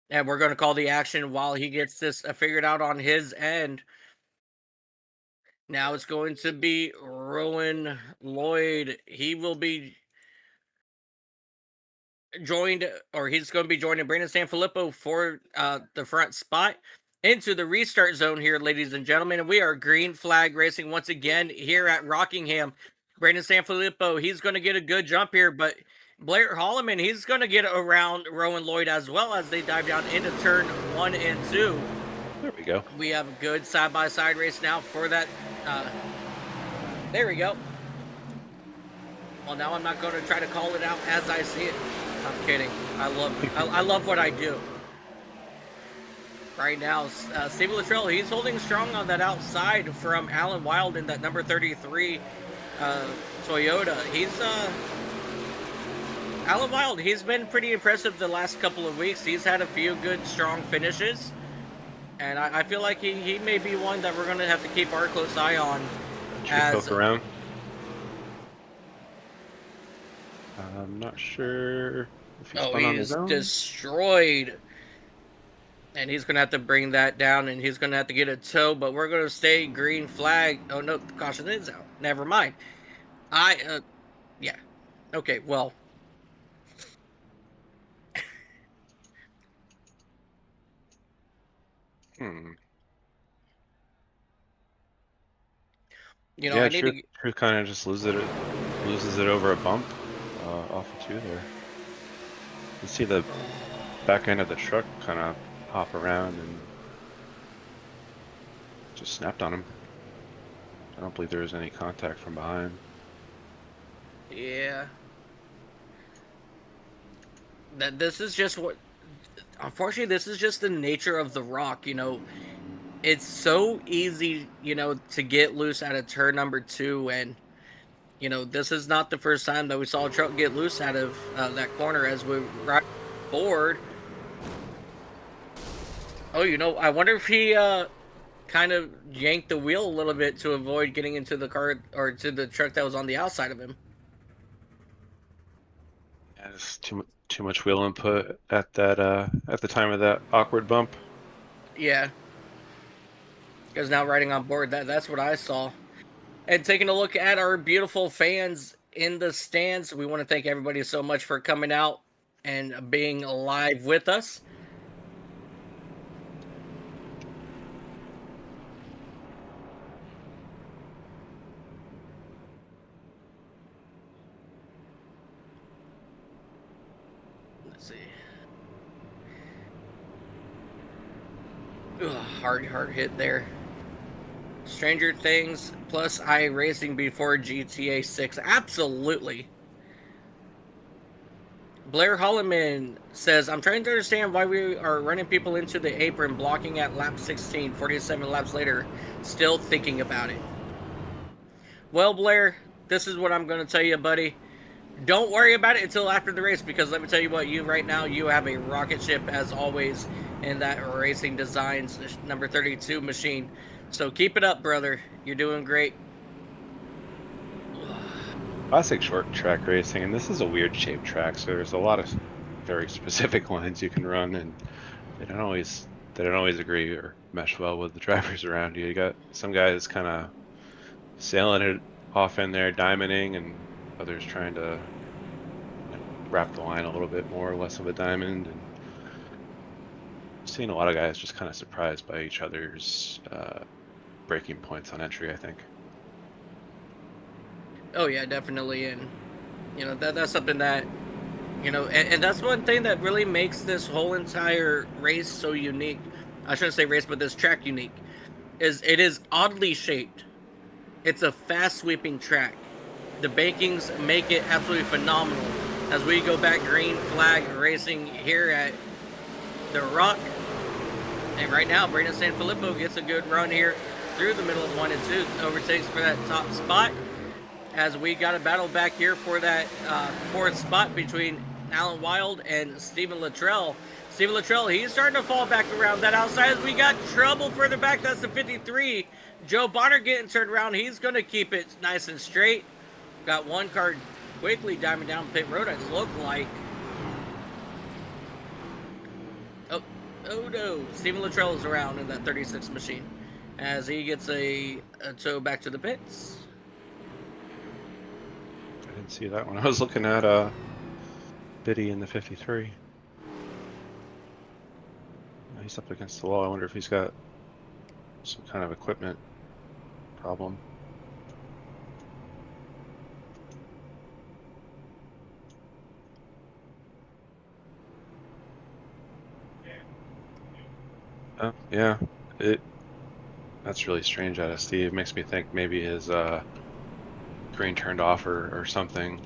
And we're going to call the action while he gets this figured out on his end. Now it's going to be Rowan Lloyd. He will be joined, or he's going to be joining Brandon Sanfilippo for the front spot into the restart zone here, ladies and gentlemen. And we are green flag racing once again here at Rockingham. Brandon Sanfilippo, he's going to get a good jump here, but Blair Holloman, he's going to get around Rowan Lloyd as well as they dive down into turn 1 and 2.
There we go.
We have a good side-by-side race now for that. There we go. Well, now I'm not going to try to call it out as I see it. I'm kidding. I love what I do. Right now, Stephen Luttrell, he's holding strong on that outside from Alan Wild in that number 33 Toyota. Alan Wild, he's been pretty impressive the last couple of weeks. He's had a few good, strong finishes. And I feel like he may be one that we're going to have to keep our close eye on.
Poke around. I'm not sure if he's on his own.
Destroyed. And he's going to have to bring that down, and he's going to have to get a tow, but we're going to stay green flag. Oh, no, the caution is out. Never mind. Yeah. Okay, well. You know,
yeah,
I need to...
True kind of just loses it over a bump off of 2 there. You see the back end of the truck kind of hop around and just snapped on him. I don't believe there was any contact from behind.
Yeah. This is just what... Unfortunately, this is just the nature of the rock, you know. It's so easy, you know, to get loose out of turn number 2, and, you know, this is not the first time that we saw a truck get loose out of that corner as we ride forward. Oh, you know, I wonder if he kind of yanked the wheel a little bit to avoid getting into the car or to the truck that was on the outside of him.
Yeah, it's too much wheel input at that at the time of that awkward bump.
Yeah. Because now riding on board, that's what I saw. And taking a look at our beautiful fans in the stands, we want to thank everybody so much for coming out and being live with us. Let's see. Ugh, hard hit there. Stranger Things plus iRacing before GTA 6. Absolutely. Blair Holloman says, I'm trying to understand why we are running people into the apron, blocking at lap 16, 47 laps later, still thinking about it. Well, Blair, this is what I'm going to tell you, buddy. Don't worry about it until after the race, because let me tell you what, you right now, you have a rocket ship, as always, in that Racing Designs number 32 machine. So keep it up, brother. You're doing great.
Classic short track racing, and this is a weird shaped track, so there's a lot of very specific lines you can run, and they don't always agree or mesh well with the drivers around you. You got some guys kind of sailing it off in there, diamonding, and others trying to wrap the line a little bit more, less of a diamond. And seeing a lot of guys just kind of surprised by each other's breaking points on entry, I think.
Oh yeah, definitely. And you know, that's something that, you know, and that's one thing that really makes this whole entire race so unique. I shouldn't say race, but this track unique, is it is oddly shaped. It's a fast sweeping track. The bankings make it absolutely phenomenal. As we go back green flag racing here at the Rock. And right now, Brandon Sanfilippo gets a good run here through the middle of 1 and 2. Overtakes for that top spot. As we got a battle back here for that 4th spot between Alan Wild and Stephen Luttrell. Stephen Luttrell, he's starting to fall back around that outside as we got trouble further back. That's the 53. Joe Bonner getting turned around. He's going to keep it nice and straight. Got one car quickly diving down pit road, it looked like. Oh no, Stephen Luttrell is around in that 36 machine. as he gets a tow back to the pits.
I didn't see that one. I was looking at Biddy in the 53. He's up against the wall. I wonder if he's got some kind of equipment problem. Oh, yeah. That's really strange out of Steve. Makes me think maybe his green turned off or something.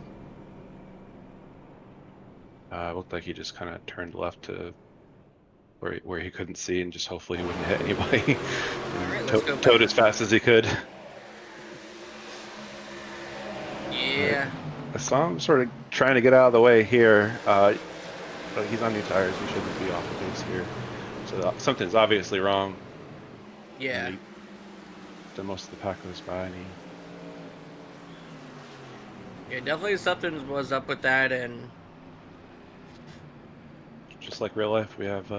It looked like he just kind of turned left to where he couldn't see, and just hopefully he wouldn't hit anybody.
All right,
And
let's go
towed
back.
as fast as he could.
Yeah.
I saw him sort of trying to get out of the way here, but he's on new tires. He shouldn't be off the base here. So something's obviously wrong.
Yeah.
Then most of the pack goes by, and
Yeah, definitely something was up with that, and
just like real life, we have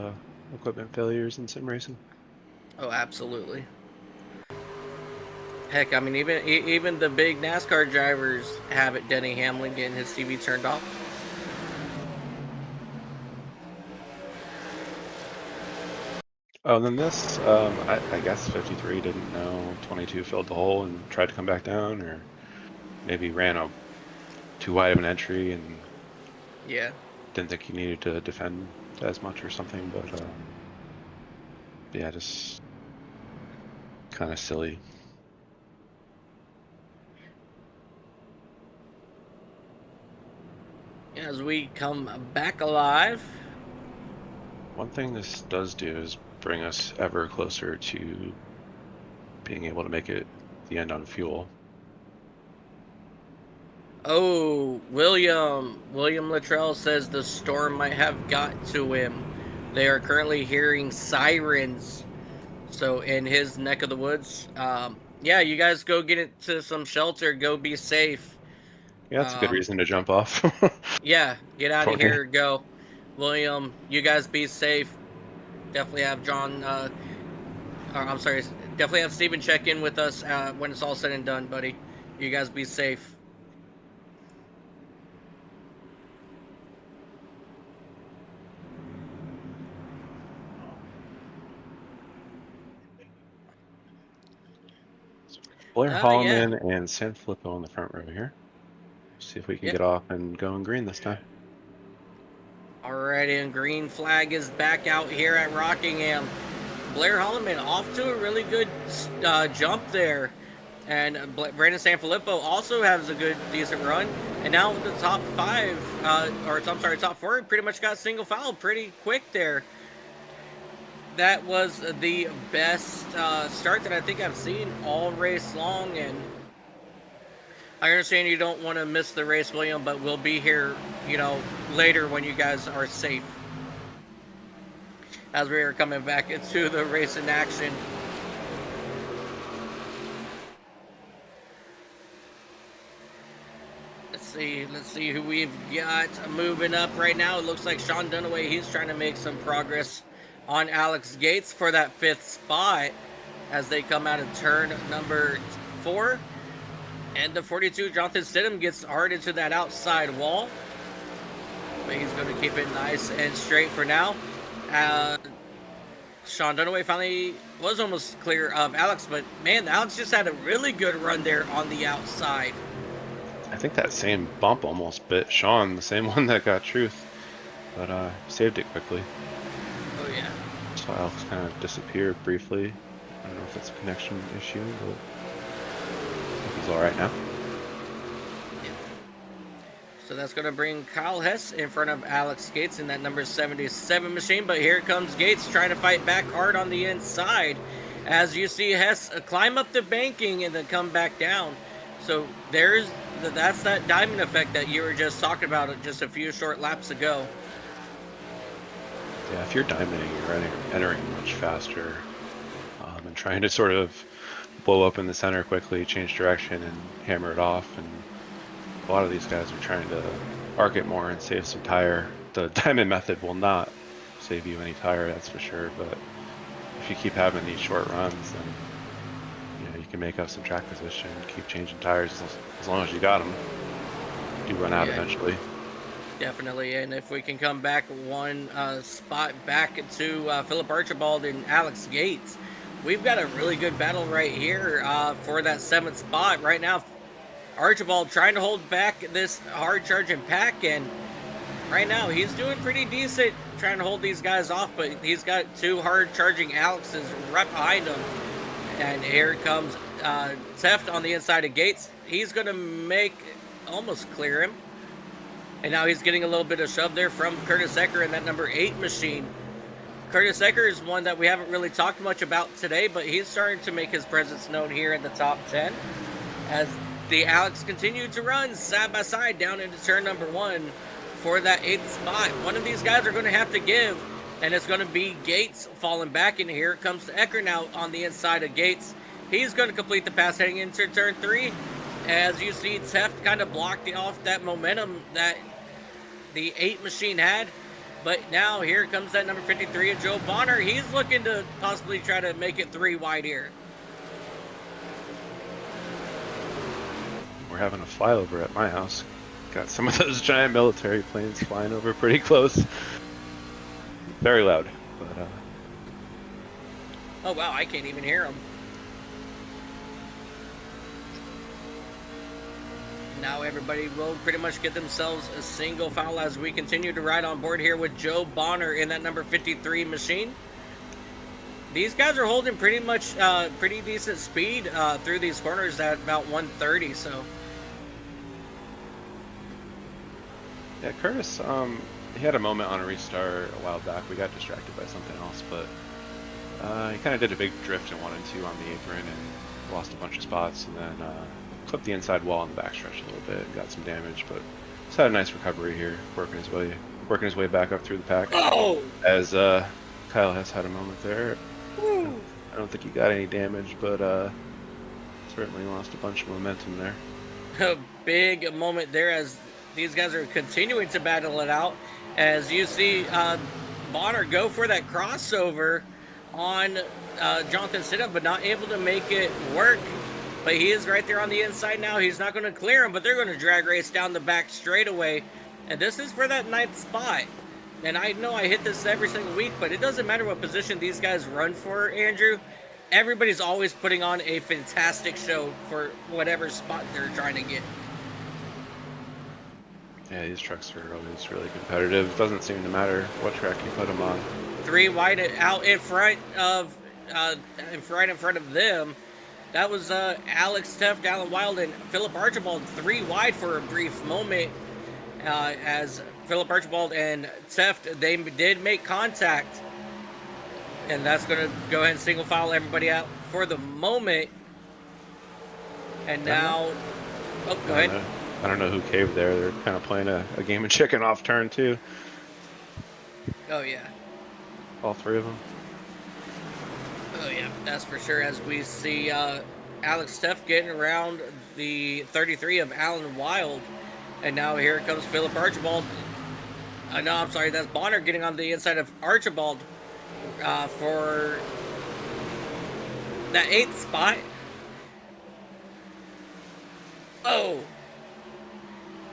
equipment failures in sim racing.
oh, absolutely. Heck, I mean, even the big NASCAR drivers have it. Denny Hamlin getting his TV turned off.
Oh, and then this, I guess 53 didn't know 22 filled the hole and tried to come back down, or maybe ran too wide of an entry and
Yeah.
didn't think he needed to defend as much or something. But yeah, just kind of silly.
As we come back alive.
One thing this does do is bring us ever closer to being able to make it the end on fuel.
Oh, William Luttrell says the storm might have got to him. They are currently hearing sirens. So in his neck of the woods, yeah, you guys go get into some shelter. Go be safe.
Yeah, that's a good reason to jump off.
Yeah, get out
For
of
me.
here. Go, William. You guys be safe. Definitely have John. Or, I'm sorry. Definitely have Steven check in with us when it's all said and done, buddy. You guys be safe.
Blair
Yeah.
Holloman and San Filippo in the front row here. See if we can
Yep.
get off and go in green this time.
Alrighty, and green flag is back out here at Rockingham. Blair Holloman off to a really good jump there. And Brandon Sanfilippo also has a good, decent run. And now the top five, top four, pretty much got single foul pretty quick there. That was the best start that I think I've seen all race long. And I understand you don't want to miss the race, William, but we'll be here, later when you guys are safe. As we are coming back into the race in action. Let's see who we've got moving up right now. It looks like Sean Dunaway, he's trying to make some progress on Alex Gates for that fifth spot as they come out of turn number 4. And the 42, Jonathan Stidham, gets hard into that outside wall. But he's going to keep it nice and straight for now. Sean Dunaway finally was almost clear of Alex, but man, Alex just had a really good run there on the outside.
I think that same bump almost bit Sean, the same one that got Truth, but saved it quickly.
Oh yeah.
So Alex kind of disappeared briefly. I don't know if it's a connection issue, but I think he's all right now.
Yeah. So that's going to bring Kyle Hess in front of Alex Gates in that number 77 machine. But here comes Gates trying to fight back hard on the inside. As you see Hess climb up the banking and then come back down. So that's that diamond effect that you were just talking about just a few short laps ago.
Yeah, if you're diamonding, you're entering much faster, and trying to sort of blow up in the center quickly, change direction, and hammer it off. And a lot of these guys are trying to arc it more and save some tire. The diamond method will not save you any tire, that's for sure. But if you keep having these short runs, then can make up some track position, keep changing tires as long as you got them. You run out eventually.
Definitely, and if we can come back one spot back to Philip Archibald and Alex Gates, we've got a really good battle right here for that 7th spot. Right now, Archibald trying to hold back this hard-charging pack, and right now he's doing pretty decent trying to hold these guys off, but he's got 2 hard-charging Alexes right behind him. And here comes Teft on the inside of Gates. He's going to almost clear him. And now he's getting a little bit of shove there from Curtis Ecker in that number 8 machine. Curtis Ecker is one that we haven't really talked much about today, but he's starting to make his presence known here in the top 10 as the Alex continue to run side by side down into turn number 1 for that 8th spot. One of these guys are going to have to give, and it's going to be Gates falling back in here. It comes to Ecker now on the inside of Gates. He's going to complete the pass heading into turn 3. As you see, Teft kind of blocked off that momentum that the 8 machine had. But now here comes that number 53 of Joe Bonner. He's looking to possibly try to make it 3 wide here.
We're having a flyover at my house. Got some of those giant military planes flying over pretty close. Very loud. But,
oh, wow, I can't even hear them. Now everybody will pretty much get themselves a single foul as we continue to ride on board here with Joe Bonner in that number 53 machine. These guys are holding pretty much pretty decent speed through these corners at about 130. So
yeah, Curtis, he had a moment on a restart a while back. We got distracted by something else, but he kind of did a big drift in 1 and 2 on the apron and lost a bunch of spots, and then clipped the inside wall in the backstretch a little bit and got some damage, but he's had a nice recovery here, working his way back up through the pack.
Oh!
As Kyle has had a moment there. Woo. I don't think he got any damage, but certainly lost a bunch of momentum there.
A big moment there as these guys are continuing to battle it out. As you see Bonner go for that crossover on Jonathan Stidham, but not able to make it work. But he is right there on the inside now. He's not going to clear him, but they're going to drag race down the back straightaway. And this is for that 9th spot. And I know I hit this every single week, but it doesn't matter what position these guys run for, Andrew. Everybody's always putting on a fantastic show for whatever spot they're trying to get.
Yeah, these trucks are always really competitive. Doesn't seem to matter what track you put them on.
3 wide out in front of them. That was Alex Teft, Alan Wild, and Philip Archibald 3 wide for a brief moment. As Philip Archibald and Teft, they did make contact. And that's going to go ahead and single file everybody out for the moment. And now... Oh, go ahead.
I don't know who caved there. They're kind of playing a game of chicken off turn 2.
Oh, yeah.
All 3 of them.
Oh, yeah, that's for sure. As we see Alex Teft getting around the 33 of Alan Wild. And now here comes Philip Archibald. No, I'm sorry, that's Bonner getting on the inside of Archibald for that 8th spot. Oh!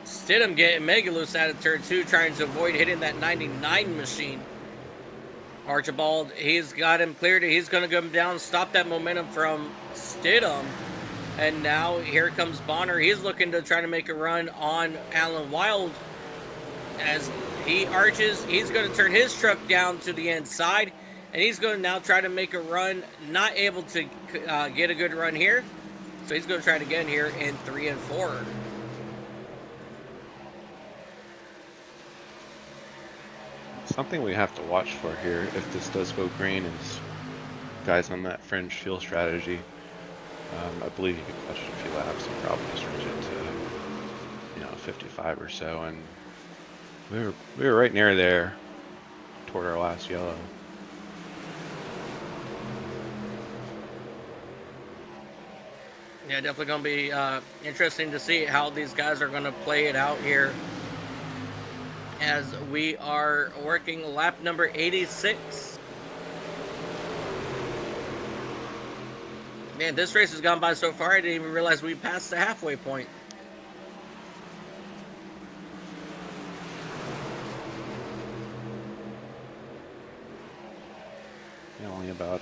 Stidham getting mega loose out of turn 2, trying to avoid hitting that 99 machine. Archibald, he's got him cleared. He's going to go down, stop that momentum from Stidham. And now here comes Bonner. He's looking to try to make a run on Alan Wild. As he arches, he's going to turn his truck down to the inside. And he's going to now try to make a run. Not able to get a good run here. So he's going to try it again here in 3 and 4.
Something we have to watch for here if this does go green is guys on that fringe fuel strategy. I believe you can clutch it a few laps and probably just reach it to 55 or so, and we were right near there toward our last yellow.
Yeah, definitely going to be interesting to see how these guys are going to play it out here as we are working lap number 86. Man, this race has gone by so far, I didn't even realize we passed the halfway point.
Yeah, only about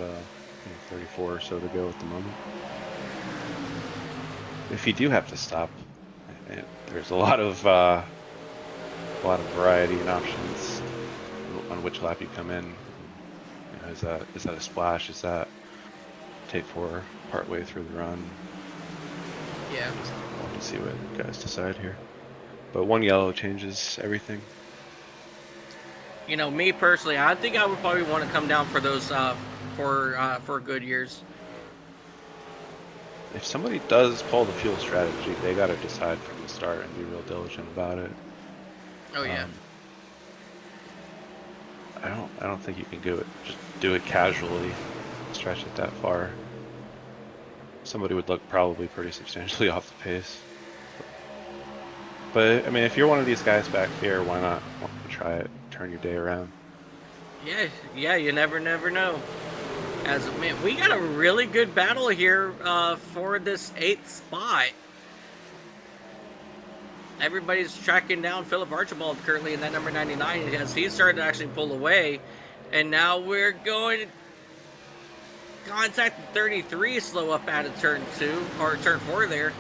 34 or so to go at the moment. If you do have to stop, there's a lot of variety and options on which lap you come in. You know, is that a splash? Is that take four partway through the run?
Yeah.
We'll have to see what guys decide here. But one yellow changes everything.
You know, me personally, I think I would probably want to come down for those for good years.
If somebody does pull the fuel strategy, they got to decide from the start and be real diligent about it.
Oh yeah.
I don't think you can do it. Just do it casually, stretch it that far. Somebody would look probably pretty substantially off the pace. But I mean, if you're one of these guys back here, why not try it? Turn your day around.
Yeah, you never know. As man, we got a really good battle here for this 8th spot. Everybody's tracking down Philip Archibald currently in that number 99 as he started to actually pull away, and now we're going to contact 33 slow up out of turn 2 or turn 4 there.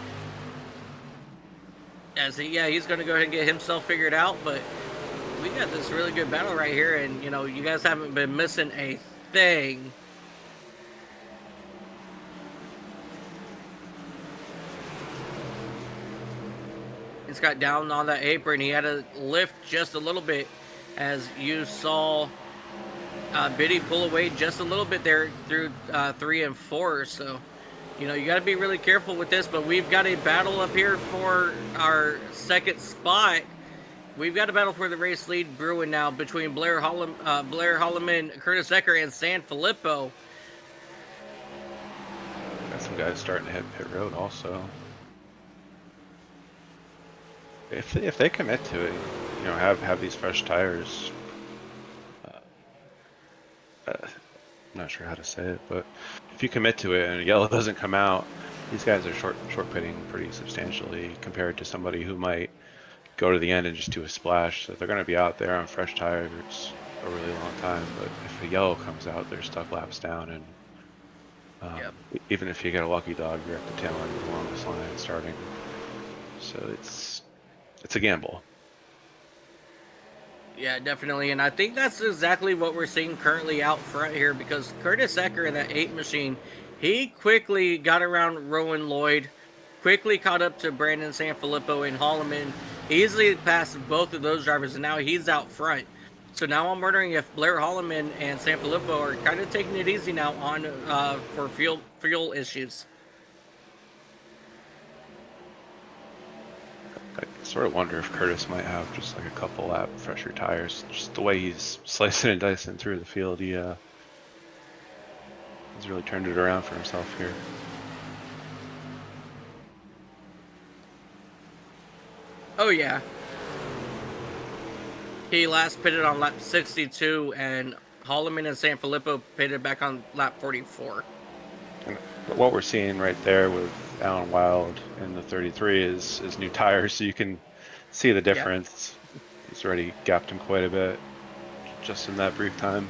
As he's going to go ahead and get himself figured out, but we got this really good battle right here, and you know, you guys haven't been missing a thing. He's got down on that apron. He had to lift just a little bit, as you saw Biddy pull away just a little bit there through 3 and 4. So, you know, you got to be really careful with this. But we've got a battle up here for our 2nd spot. We've got a battle for the race lead brewing now between Blair Holloman, Curtis Ecker, and San Filippo.
Got some guys starting to hit pit road also. If they commit to it, you know, have these fresh tires. I'm not sure how to say it, but if you commit to it and a yellow doesn't come out, these guys are short pitting pretty substantially compared to somebody who might go to the end and just do a splash. So they're going to be out there on fresh tires a really long time. But if a yellow comes out, they're stuck laps down, and even if you get a lucky dog, you're at the tail end of the longest line starting. So it's a gamble.
Yeah, definitely, and I think that's exactly what we're seeing currently out front here, because Curtis Ecker in that 8 machine, he quickly got around Rowan Lloyd, quickly caught up to Brandon Sanfilippo and Holloman, easily passed both of those drivers, and now he's out front. So now I'm wondering if Blair Holloman and Sanfilippo are kind of taking it easy now on for fuel issues.
I sort of wonder if Curtis might have just like a couple lap fresher tires. Just the way he's slicing and dicing through the field, he's really turned it around for himself here.
Oh yeah. He last pitted on lap 62, and Holloman and Sanfilippo pitted back on lap 44.
And what we're seeing right there with Alan Wild in the 33 is new tires, so you can see the difference. Yeah. He's already gapped him quite a bit just in that brief time.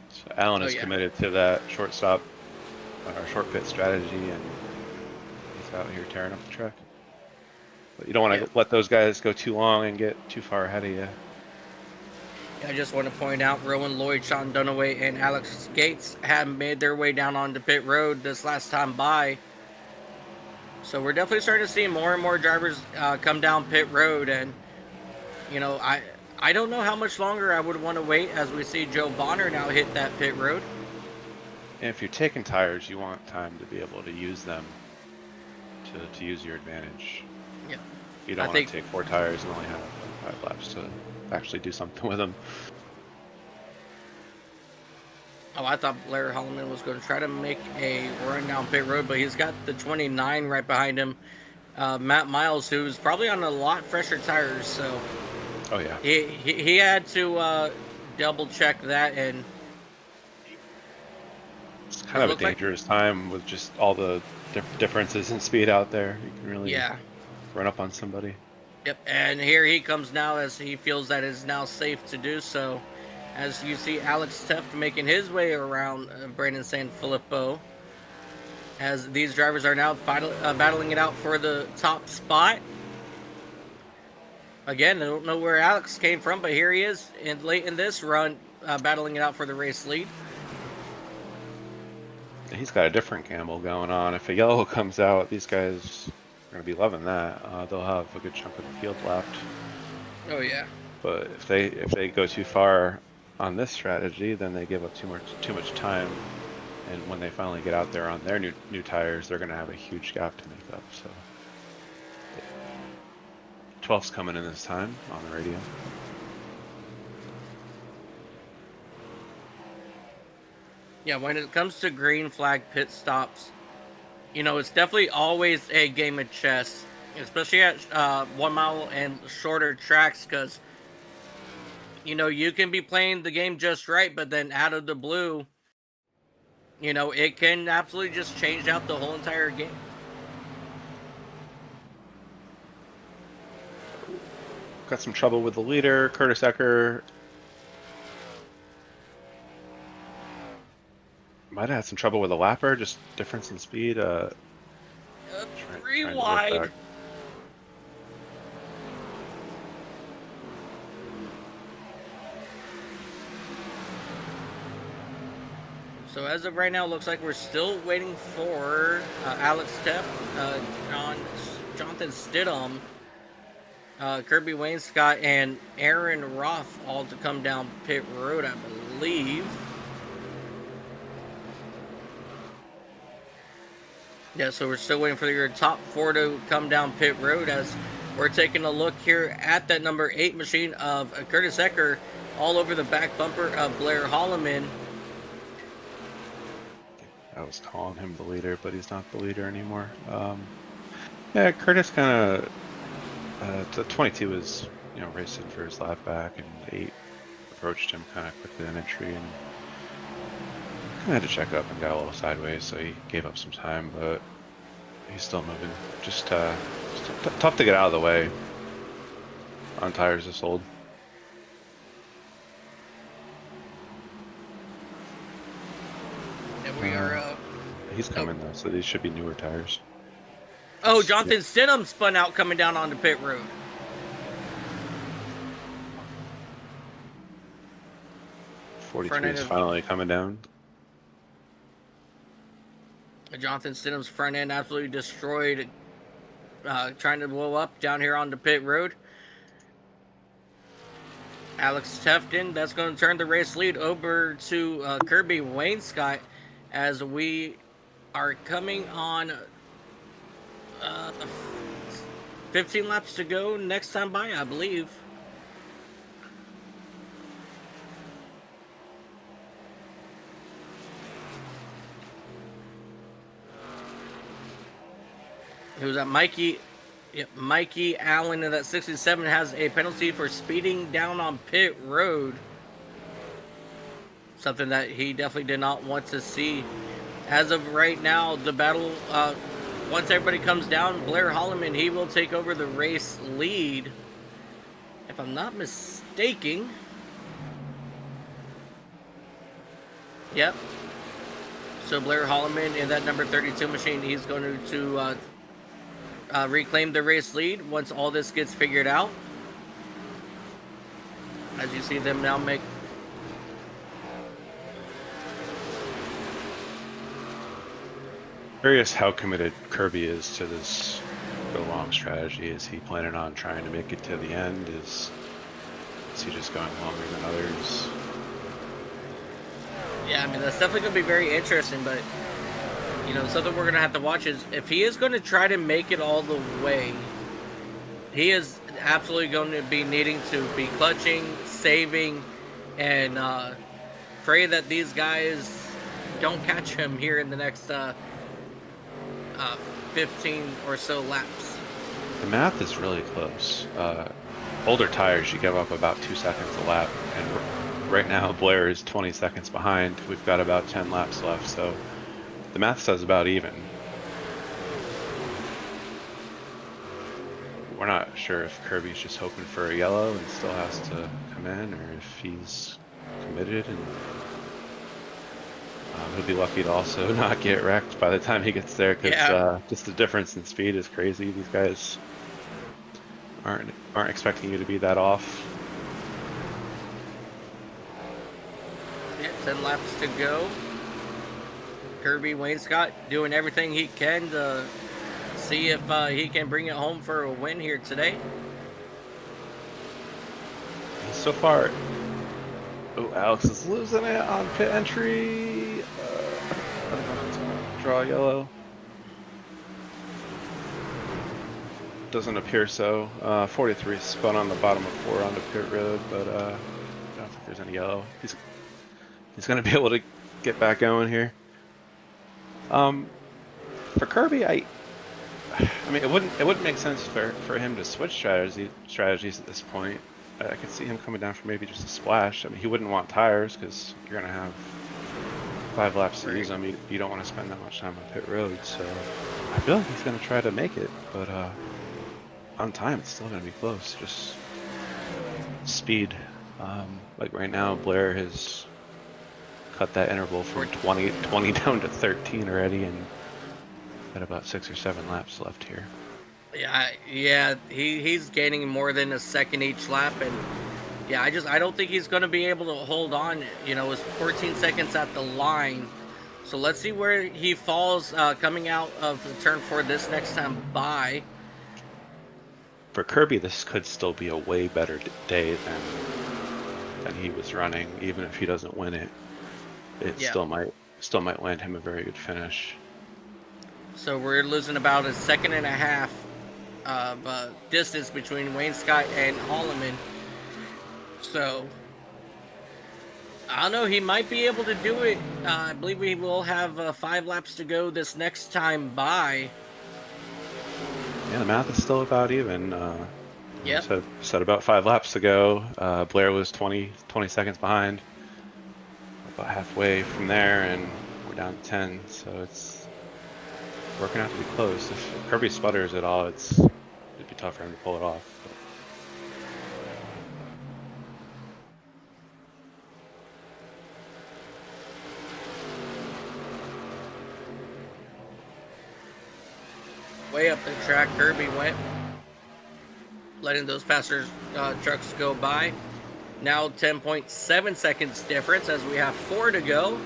So Alan is committed to that short stop or short pit strategy, and he's out here tearing up the track. But you don't want to let those guys go too long and get too far ahead of you.
I just want to point out Rowan Lloyd, Sean Dunaway, and Alex Gates have made their way down onto pit road this last time by. So we're definitely starting to see more and more drivers come down pit road. And, you know, I don't know how much longer I would want to wait as we see Joe Bonner now hit that pit road.
And if you're taking tires, you want time to be able to use them to use your advantage.
Yeah.
You don't want to take 4 tires and only have 5 laps to actually do something with them.
Oh, I thought Blair Holloman was going to try to make a run down pit road, but he's got the 29 right behind him, Matt Miles, who's probably on a lot fresher tires. So,
oh yeah,
he had to double check that, and
It's
Does
kind
it
of a
look like?
dangerous time with just all the differences in speed out there. You can really
Yeah.
run up on somebody.
Yep. And here he comes now as he feels that it is now safe to do so. As you see Alex Teft making his way around Brandon Sanfilippo, as these drivers are now battling it out for the top spot. Again, I don't know where Alex came from, but here he is late in this run, battling it out for the race lead.
He's got a different gamble going on. If a yellow comes out, these guys are going to be loving that. They'll have a good chunk of the field lapped.
Oh yeah.
But if they go too far on this strategy, then they give up too much time. And when they finally get out there on their new tires, they're going to have a huge gap to make up. So 12's coming in this time on the radio.
Yeah, when it comes to green flag pit stops, it's definitely always a game of chess, especially at 1 mile and shorter tracks, because you can be playing the game just right, but then out of the blue, it can absolutely just change out the whole entire game.
Got some trouble with the leader, Curtis Ecker. Might have had some trouble with the lapper, just difference in speed.
Three wide. So as of right now, it looks like we're still waiting for Alex Teft, Jonathan Stidham, Kirby Wainscott, and Aaron Roth all to come down pit road, I believe. Yeah, so we're still waiting for your top 4 to come down pit road, as we're taking a look here at that number 8 machine of Curtis Ecker all over the back bumper of Blair Holloman.
I was calling him the leader, but he's not the leader anymore. Yeah, Curtis kind of, the 22 was, racing for his lap back, and 8 approached him kind of quickly on entry, and kind of had to check up and got a little sideways, so he gave up some time, but he's still moving. Just tough to get out of the way on tires this old.
And we are.
He's coming though, so these should be newer tires.
Oh, Jonathan Stidham spun out coming down onto pit road.
Is finally coming down.
Jonathan Stidham's front end absolutely destroyed, trying to blow up down here on the pit road. Alex Tefton, that's going to turn the race lead over to Kirby Wainscott, as we are coming on 15 laps to go next time by, I believe. Who's that? Mikey Allen in that 67 has a penalty for speeding down on pit road. Something that he definitely did not want to see. As of right now, the battle, once everybody comes down, Blair Holloman, he will take over the race lead. If I'm not mistaken. Yep. So Blair Holloman in that number 32 machine, he's going to reclaim the race lead once all this gets figured out. As you see them now make.
Curious how committed Kirby is to this go long strategy. Is he planning on trying to make it to the end? Is he just going longer than others?
Yeah, I mean, that's definitely going to be very interesting, but something we're going to have to watch is if he is going to try to make it all the way, he is absolutely going to be needing to be clutching, saving, and pray that these guys don't catch him here in the next 15 or so laps.
The math is really close. Older tires, you give up about 2 seconds a lap, and right now Blair is 20 seconds behind. We've got about 10 laps left, so the math says about even. We're not sure if Kirby's just hoping for a yellow and still has to come in, or if he's committed and he'll be lucky to also not get wrecked by the time he gets there, because just the difference in speed is crazy. These guys aren't expecting you to be that off.
Yeah, 10 laps to go. Kirby Wainscott doing everything he can to see if he can bring it home for a win here today.
So far, Alex is losing it on pit entry. Draw yellow. Doesn't appear so. 43 spun on the bottom of 4 onto pit road, but I don't think there's any yellow. He's going to be able to get back going here. For Kirby, I mean, it wouldn't make sense for him to switch strategies at this point. I could see him coming down for maybe just a splash. I mean, he wouldn't want tires because you're going to have 5 laps to use them. You don't want to spend that much time on pit road, so I feel like he's going to try to make it, but on time it's still going to be close. Just speed. Like right now, Blair has cut that interval from 20 down to 13 already, and got about 6 or 7 laps left here.
Yeah, he's gaining more than a second each lap, and yeah, I don't think he's going to be able to hold on. You know, it's 14 seconds at the line, so let's see where he falls coming out of the turn 4 this next time by.
For Kirby, this could still be a way better day than he was running. Even if he doesn't win it, it still might land him a very good finish.
So we're losing about a second and a half of distance between Wainscott and Holloman. So I don't know, he might be able to do it. I believe we will have 5 laps to go this next time by.
Yeah, the math is still about even.
Yeah.
Said about 5 laps to go. Blair was 20 seconds behind. About halfway from there, and we're down to 10. So it's working out to be close. If Kirby sputters at all, it'd be tough for him to pull it off.
Way up the track, Kirby went, letting those faster trucks go by. Now 10.7 seconds difference as we have 4 to go.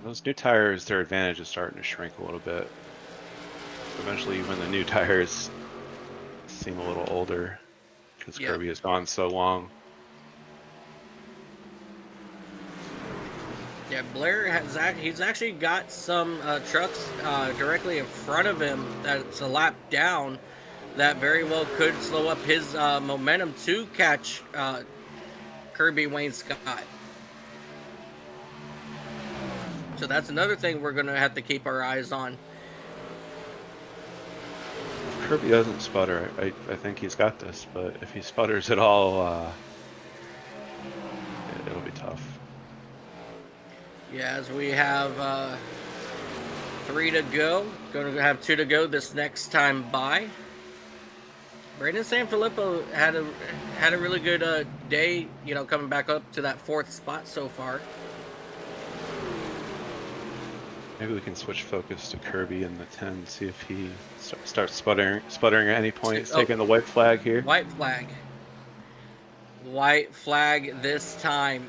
Those new tires, their advantage is starting to shrink a little bit. Eventually, when the new tires seem a little older, because Kirby has gone so long.
Yeah, Blair he's actually got some trucks directly in front of him that's a lap down that very well could slow up his momentum to catch Kirby Wainscott. So that's another thing we're going to have to keep our eyes on.
If Kirby doesn't sputter, I think he's got this, but if he sputters at all, it'll be tough.
Yeah, as we have 3 to go. Going to have 2 to go this next time by. Brandon Sanfilippo had a really good day, you know, coming back up to that 4th spot so far.
Maybe we can switch focus to Kirby in the 10, see if he starts sputtering at any point. He's taking the white flag here.
White flag this time.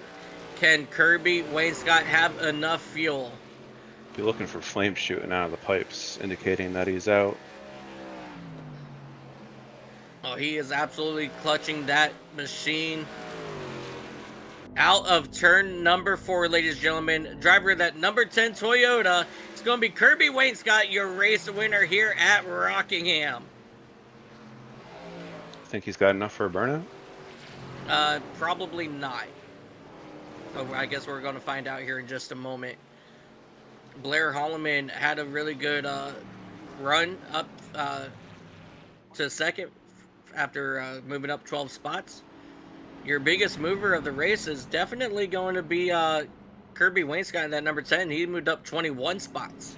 Can Kirby Wainscott have enough fuel?
Be looking for flames shooting out of the pipes, indicating that he's out.
Oh, he is absolutely clutching that machine. Out of turn number 4, ladies and gentlemen. Driver of that number 10 Toyota. It's going to be Kirby Wainscott, your race winner here at Rockingham.
Think he's got enough for a burnout?
Probably not. But I guess we're going to find out here in just a moment. Blair Holloman had a really good run up to second after moving up 12 spots. Your biggest mover of the race is definitely going to be Kirby Wainscott in that number 10. He moved up 21 spots.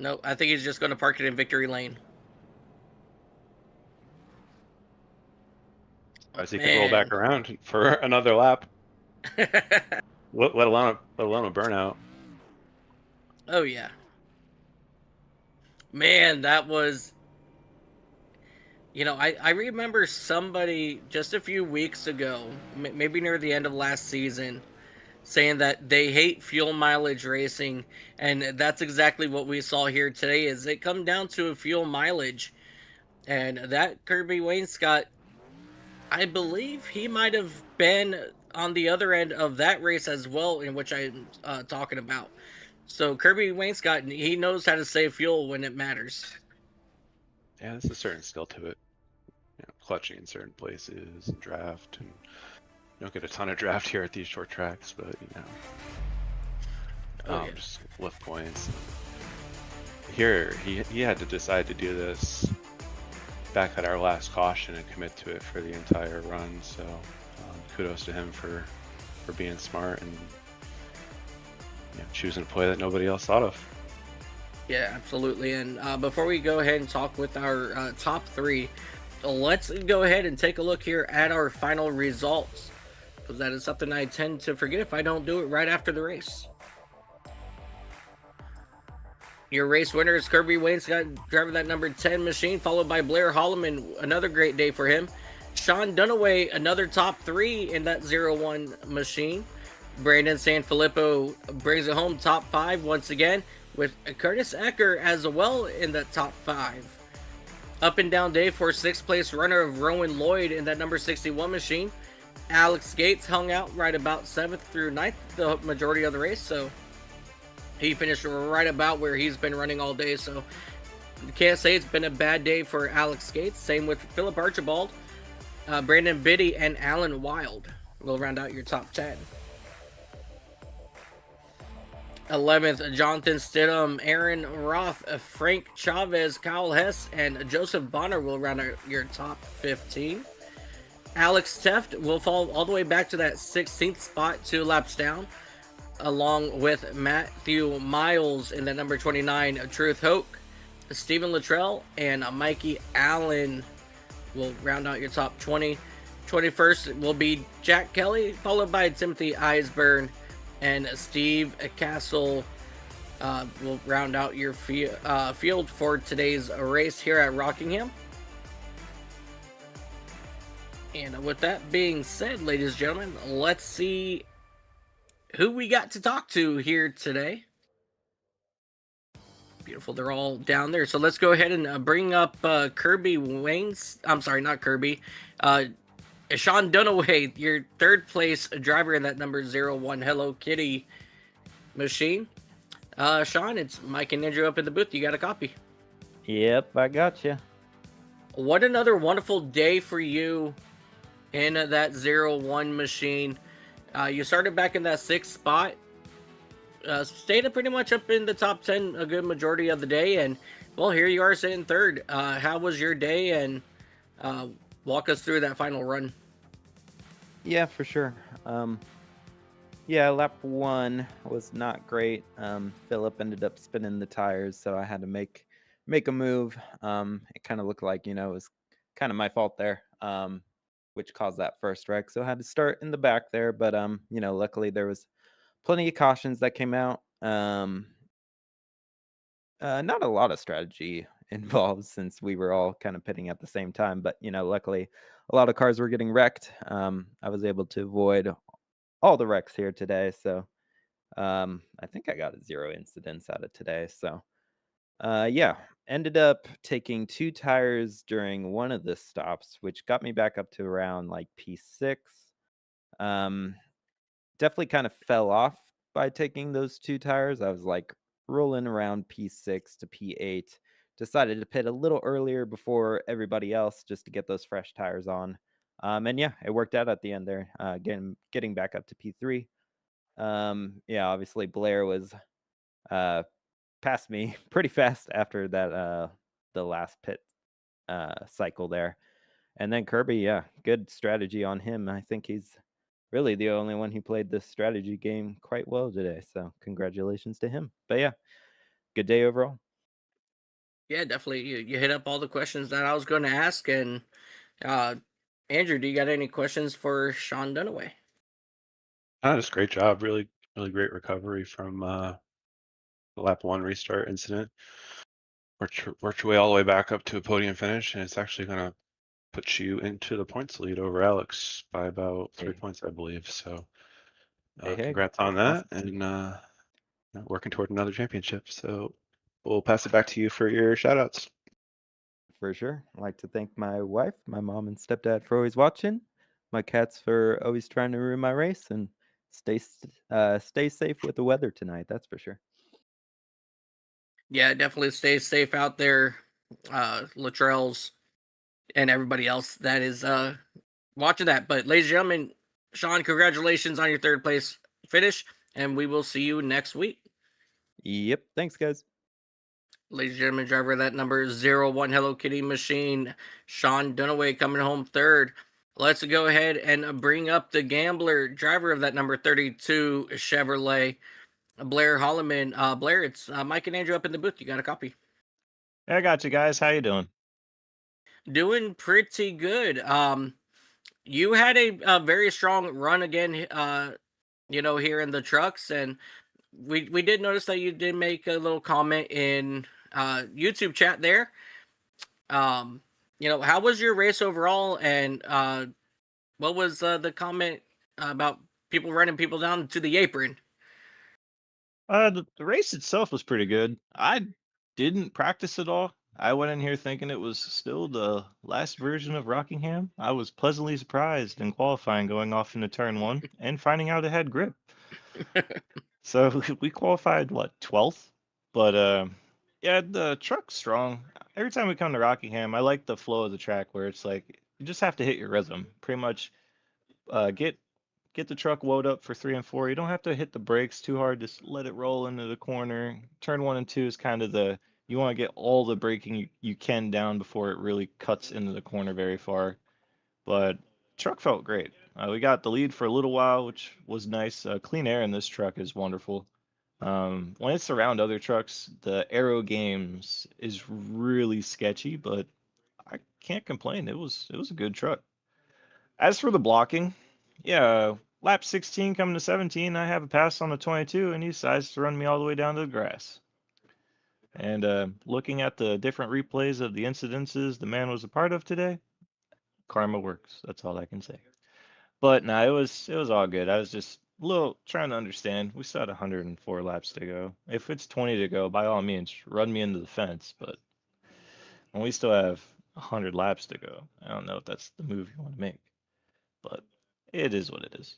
No, I think he's just going to park it in victory lane.
As he could roll back
Man.
around for another lap, let alone a burnout.
Oh, yeah. Man, that was. I remember somebody just a few weeks ago, maybe near the end of last season, saying that they hate fuel mileage racing, and that's exactly what we saw here today. Is it come down to a fuel mileage, and that Kirby Wainscott, I believe he might have been on the other end of that race as well, in which I'm talking about. So Kirby Wainscott, he knows how to save fuel when it matters.
Yeah, there's a certain skill to it. Clutching in certain places and draft, and you don't get a ton of draft here at these short tracks, but
Yeah.
just lift points. Here, he had to decide to do this back at our last caution and commit to it for the entire run. So kudos to him for being smart and choosing a play that nobody else thought of.
Yeah, absolutely. And before we go ahead and talk with our top three, let's go ahead and take a look here at our final results, because that is something I tend to forget if I don't do it right after the race. Your race winner is Kirby Wainscott, driving that number 10 machine, followed by Blair Holloman. Another great day for him. Sean Dunaway, another top three in that 01 machine. Brandon Sanfilippo brings it home, top five once again, with Curtis Ecker as well in the top five. Up and down day for sixth place runner of Rowan Lloyd in that number 61 machine. Alex Gates hung out right about 7th through 9th the majority of the race, so he finished right about where he's been running all day. So you can't say it's been a bad day for Alex Gates. Same with Philip Archibald, Brandon Biddy, and Alan Wild. We'll round out your top 10. 11th, Jonathan Stidham, Aaron Roth, Frank Chavez, Kyle Hess, and Joseph Bonner will round out your top 15. Alex Teft will fall all the way back to that 16th spot, 2 laps down, along with Matthew Miles in the number 29, Truth Hoke. Stephen Luttrell and Mikey Allen will round out your top 20. 21st will be Jack Kelly, followed by Timothy Eisburn, and Steve Castle will round out your field for today's race here at Rockingham. And with that being said, ladies and gentlemen, let's see who we got to talk to here today. Beautiful, they're all down there. So let's go ahead and bring up Kirby Wayne's. I'm sorry, not Kirby. Sean Dunaway, your third place driver in that number 01 Hello Kitty machine. Sean, it's Mike and Andrew up in the booth. You got a copy?
Yep, I got you.
What another wonderful day for you in that 01 machine. You started back in that 6th spot. Stayed pretty much up in the top 10 a good majority of the day. And, well, here you are sitting third. How was your day? And walk us through that final run.
Yeah, for sure. Yeah, lap 1 was not great. Philip ended up spinning the tires, so I had to make a move. It kind of looked like, it was kind of my fault there, which caused that first wreck. So I had to start in the back there, but luckily there was plenty of cautions that came out. Not a lot of strategy involved since we were all kind of pitting at the same time, but luckily a lot of cars were getting wrecked. I was able to avoid all the wrecks here today, so I think I got 0 incidents out of today. So yeah, ended up taking 2 tires during one of the stops, which got me back up to around like P6. Definitely kind of fell off by taking those 2 tires. I was like rolling around P6 to P8. Decided to pit a little earlier before everybody else just to get those fresh tires on. And yeah, it worked out at the end there, getting back up to P3. Yeah, obviously Blair was past me pretty fast after that the last pit cycle there. And then Kirby, yeah, good strategy on him. I think he's really the only one who played this strategy game quite well today. So congratulations to him. But yeah, good day overall.
Yeah, definitely. You hit up all the questions that I was going to ask. And uh, Andrew, do you got any questions for Sean Dunaway?
Just great job. Really, really great recovery from the lap one restart incident. Worked your way all the way back up to a podium finish, and it's actually going to put you into the points lead over Alex by about 3
Hey,
points, I believe. So
hey,
congrats on that,
awesome.
and working toward another championship. So we'll pass it back to you for your shout outs.
For sure. I'd like to thank my wife, my mom, and stepdad for always watching. My cats for always trying to ruin my race, and stay safe with the weather tonight. That's for sure.
Yeah, definitely stay safe out there, Latrell's and everybody else that is watching that. But ladies and gentlemen, Sean, congratulations on your third place finish, and we will see you next week.
Yep. Thanks, guys.
Ladies and gentlemen, driver of that number 01 Hello Kitty machine, Sean Dunaway coming home third. Let's go ahead and bring up the gambler, driver of that number 32 Chevrolet, Blair Holloman. Blair, it's Mike and Andrew up in the booth. You got a copy?
I got you guys. How you doing?
Doing pretty good. You had a very strong run again, here in the trucks, and we did notice that you did make a little comment in YouTube chat there. How was your race overall, and what was the comment about people running people down to the apron?
The race itself was pretty good. I didn't practice at all. I went in here thinking it was still the last version of Rockingham. I was pleasantly surprised in qualifying going off into turn one and finding out it had grip. So we qualified what 12th, but yeah, the truck's strong. Every time we come to Rockingham, I like the flow of the track where it's like you just have to hit your rhythm. Pretty much, get the truck woed up for 3 and 4. You don't have to hit the brakes too hard. Just let it roll into the corner. Turn 1 and 2 is kind of the you want to get all the braking you can down before it really cuts into the corner very far. But truck felt great. We got the lead for a little while, which was nice. Clean air in this truck is wonderful. When it's around other trucks, the aero games is really sketchy, but I can't complain. It was a good truck. As for the blocking, yeah, lap 16 coming to 17, I have a pass on the 22, and he decides to run me all the way down to the grass. And looking at the different replays of the incidences the man was a part of today, karma works. That's all I can say. But no, it was all good. I was just a little trying to understand. We still had 104 laps to go. If it's 20 to go, by all means, run me into the fence. But when we still have 100 laps to go, I don't know if that's the move you want to make. But it is what it is.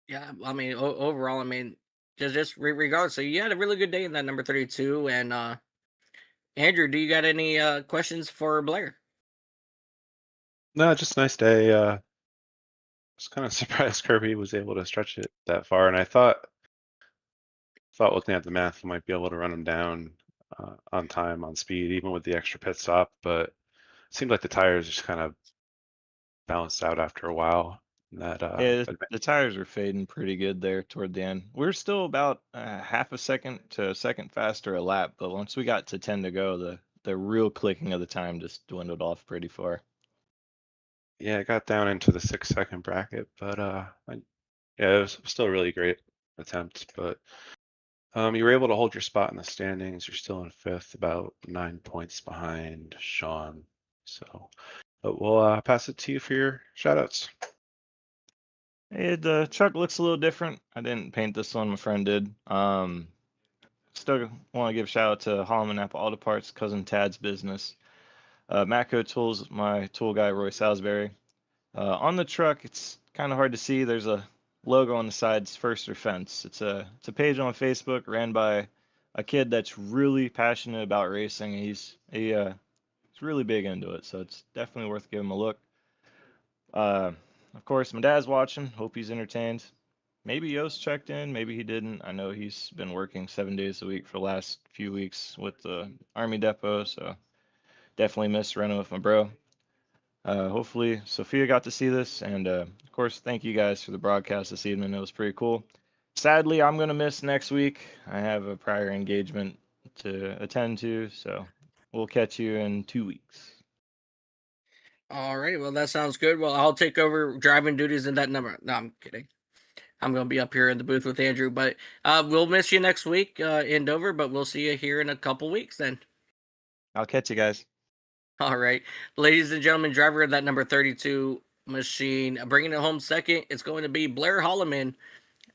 Yeah, I mean, overall, I mean, just regardless. So you had a really good day in that number 32, and Andrew, do you got any questions for Blair?
No, just a nice day. I was kind of surprised Kirby was able to stretch it that far, and I thought looking at the math, we might be able to run him down on time, on speed, even with the extra pit stop. But it seemed like the tires just kind of balanced out after a while. That
Yeah, the tires were fading pretty good there toward the end. We're still about half a second to a second faster a lap, but once we got to 10 to go, the real clicking of the time just dwindled off pretty far.
yeah, it got down into the 6 second bracket, but yeah, it was still a really great attempt. But you were able to hold your spot in the standings. You're still in fifth, about 9 points behind Sean. So, but we'll pass it to you for your shoutouts.
Hey, the truck looks a little different. I didn't paint this one, my friend did. Still want to give a shout out to Holloman Apple Auto Parts, cousin Tad's business. Matco Tools, my tool guy Roy Salisbury. On the truck, it's kind of hard to see. There's a logo on the sides, First or Fence. It's a page on Facebook ran by a kid that's really passionate about racing. He's really big into it, so it's definitely worth giving him a look. Of course, my dad's watching. Hope he's entertained. Maybe Yost checked in. Maybe he didn't. I know he's been working 7 days a week for the last few weeks with the Army Depot, so definitely miss running with my bro. Hopefully, Sophia got to see this, and of course, thank you guys for the broadcast this evening. It was pretty cool. Sadly, I'm gonna miss next week. I have a prior engagement to attend to, so we'll catch you in 2 weeks.
All right. Well, that sounds good. Well, I'll take over driving duties in that number. No, I'm kidding. I'm going to be up here in the booth with Andrew, but we'll miss you next week in Dover, but we'll see you here in a couple weeks then.
I'll catch you guys.
All right. Ladies and gentlemen, driver of that number 32 machine, bringing it home second, it's going to be Blair Holloman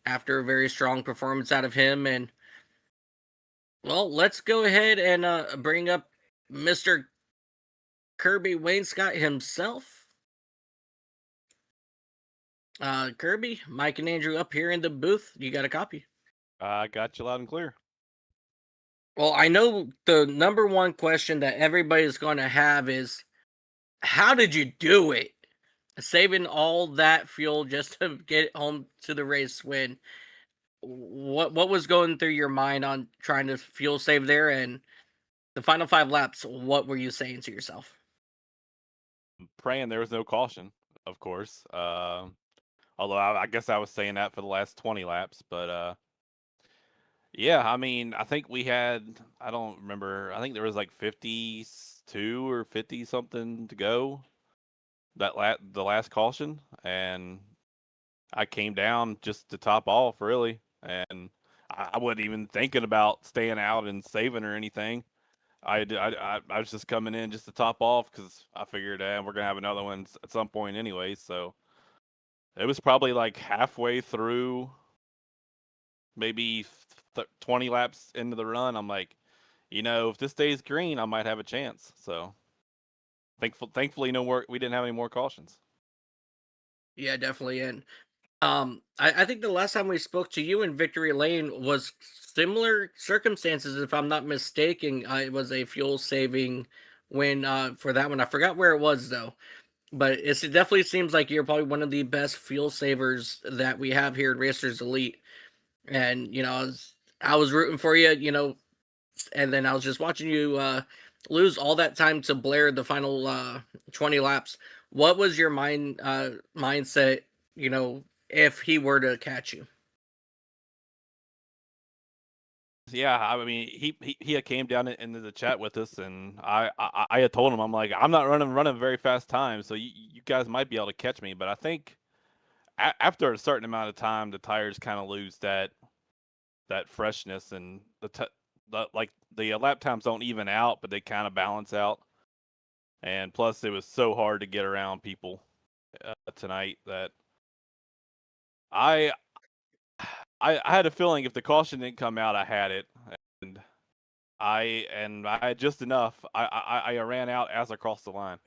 after a very strong performance out of him. And, well, let's go ahead and bring up Mr. Kirby Wainscott himself. Kirby, Mike and Andrew up here in the booth. You got a copy?
I got you loud and clear.
Well, I know the number one question that everybody's going to have is, how did you do it? Saving all that fuel just to get home to the race win. What was going through your mind on trying to fuel save there, and the final 5 laps? What were you saying to yourself?
Praying there was no caution, of course. Although I guess I was saying that for the last 20 laps, but yeah, I mean, I think we had, I don't remember, I think there was like 52 or 50 something to go the last caution, and I came down just to top off, really, and I wasn't even thinking about staying out and saving or anything. I was just coming in just to top off because I figured we're going to have another one at some point anyway, so it was probably like halfway through, maybe 20 laps into the run. I'm like, if this stays green, I might have a chance. So thankfully, we didn't have any more cautions.
Yeah, definitely. And I think the last time we spoke to you in Victory Lane was similar circumstances, if I'm not mistaken. It was a fuel saving win for that one. I forgot where it was though, but it definitely seems like you're probably one of the best fuel savers that we have here at Racers Elite. And I was rooting for you, and then I was just watching you lose all that time to Blair the final 20 laps. What was your mindset, if he were to catch you?
Yeah, I mean, he had came down into the chat with us, and I had told him, I'm like, I'm not running very fast time, so you guys might be able to catch me. But I think after a certain amount of time, the tires kind of lose that freshness, and the lap times don't even out, but they kind of balance out. And plus, it was so hard to get around people tonight that I had a feeling if the caution didn't come out, I had it, and I had just enough. I ran out as I crossed the line.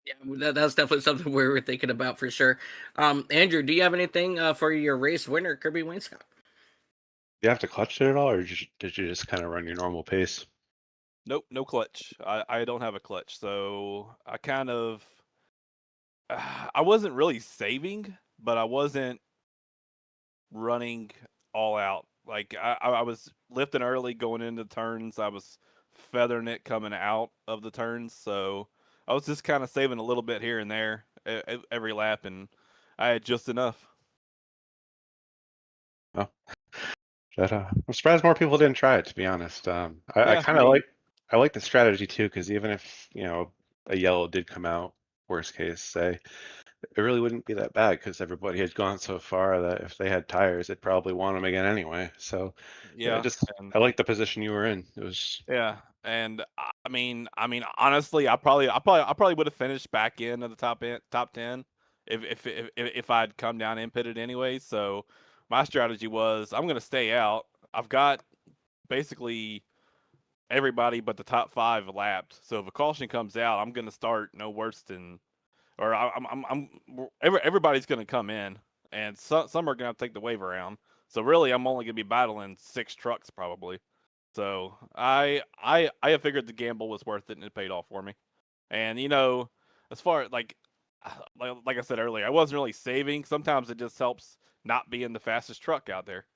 Yeah, that's definitely something we were thinking about for sure. Andrew, do you have anything for your race winner, Kirby Wainscott?
You have to clutch it at all, or did you just kind of run your normal pace?
Nope, no clutch. I don't have a clutch, so I kind of I wasn't really saving, but I wasn't running all out. Like I was lifting early going into turns. I was feathering it coming out of the turns. So I was just kind of saving a little bit here and there every lap, and I had just enough.
Oh, I'm surprised more people didn't try it. To be honest, I
Yeah,
kind of like the strategy too, because even if a yellow did come out, worst case, say, it really wouldn't be that bad because everybody had gone so far that if they had tires, they'd probably want them again anyway. So
yeah,
I like the position you were in. It was
and I mean, honestly, I probably would have finished back in the top 10 if I'd come down and pitted anyway. So my strategy was I'm gonna stay out. I've got basically everybody but the top 5 lapped. So if a caution comes out, I'm gonna start no worse than, or everybody's gonna come in, and some are gonna take the wave around. So really, I'm only gonna be battling 6 trucks probably. So I have figured the gamble was worth it, and it paid off for me. And as far like I said earlier, I wasn't really saving. Sometimes it just helps not being the fastest truck out there.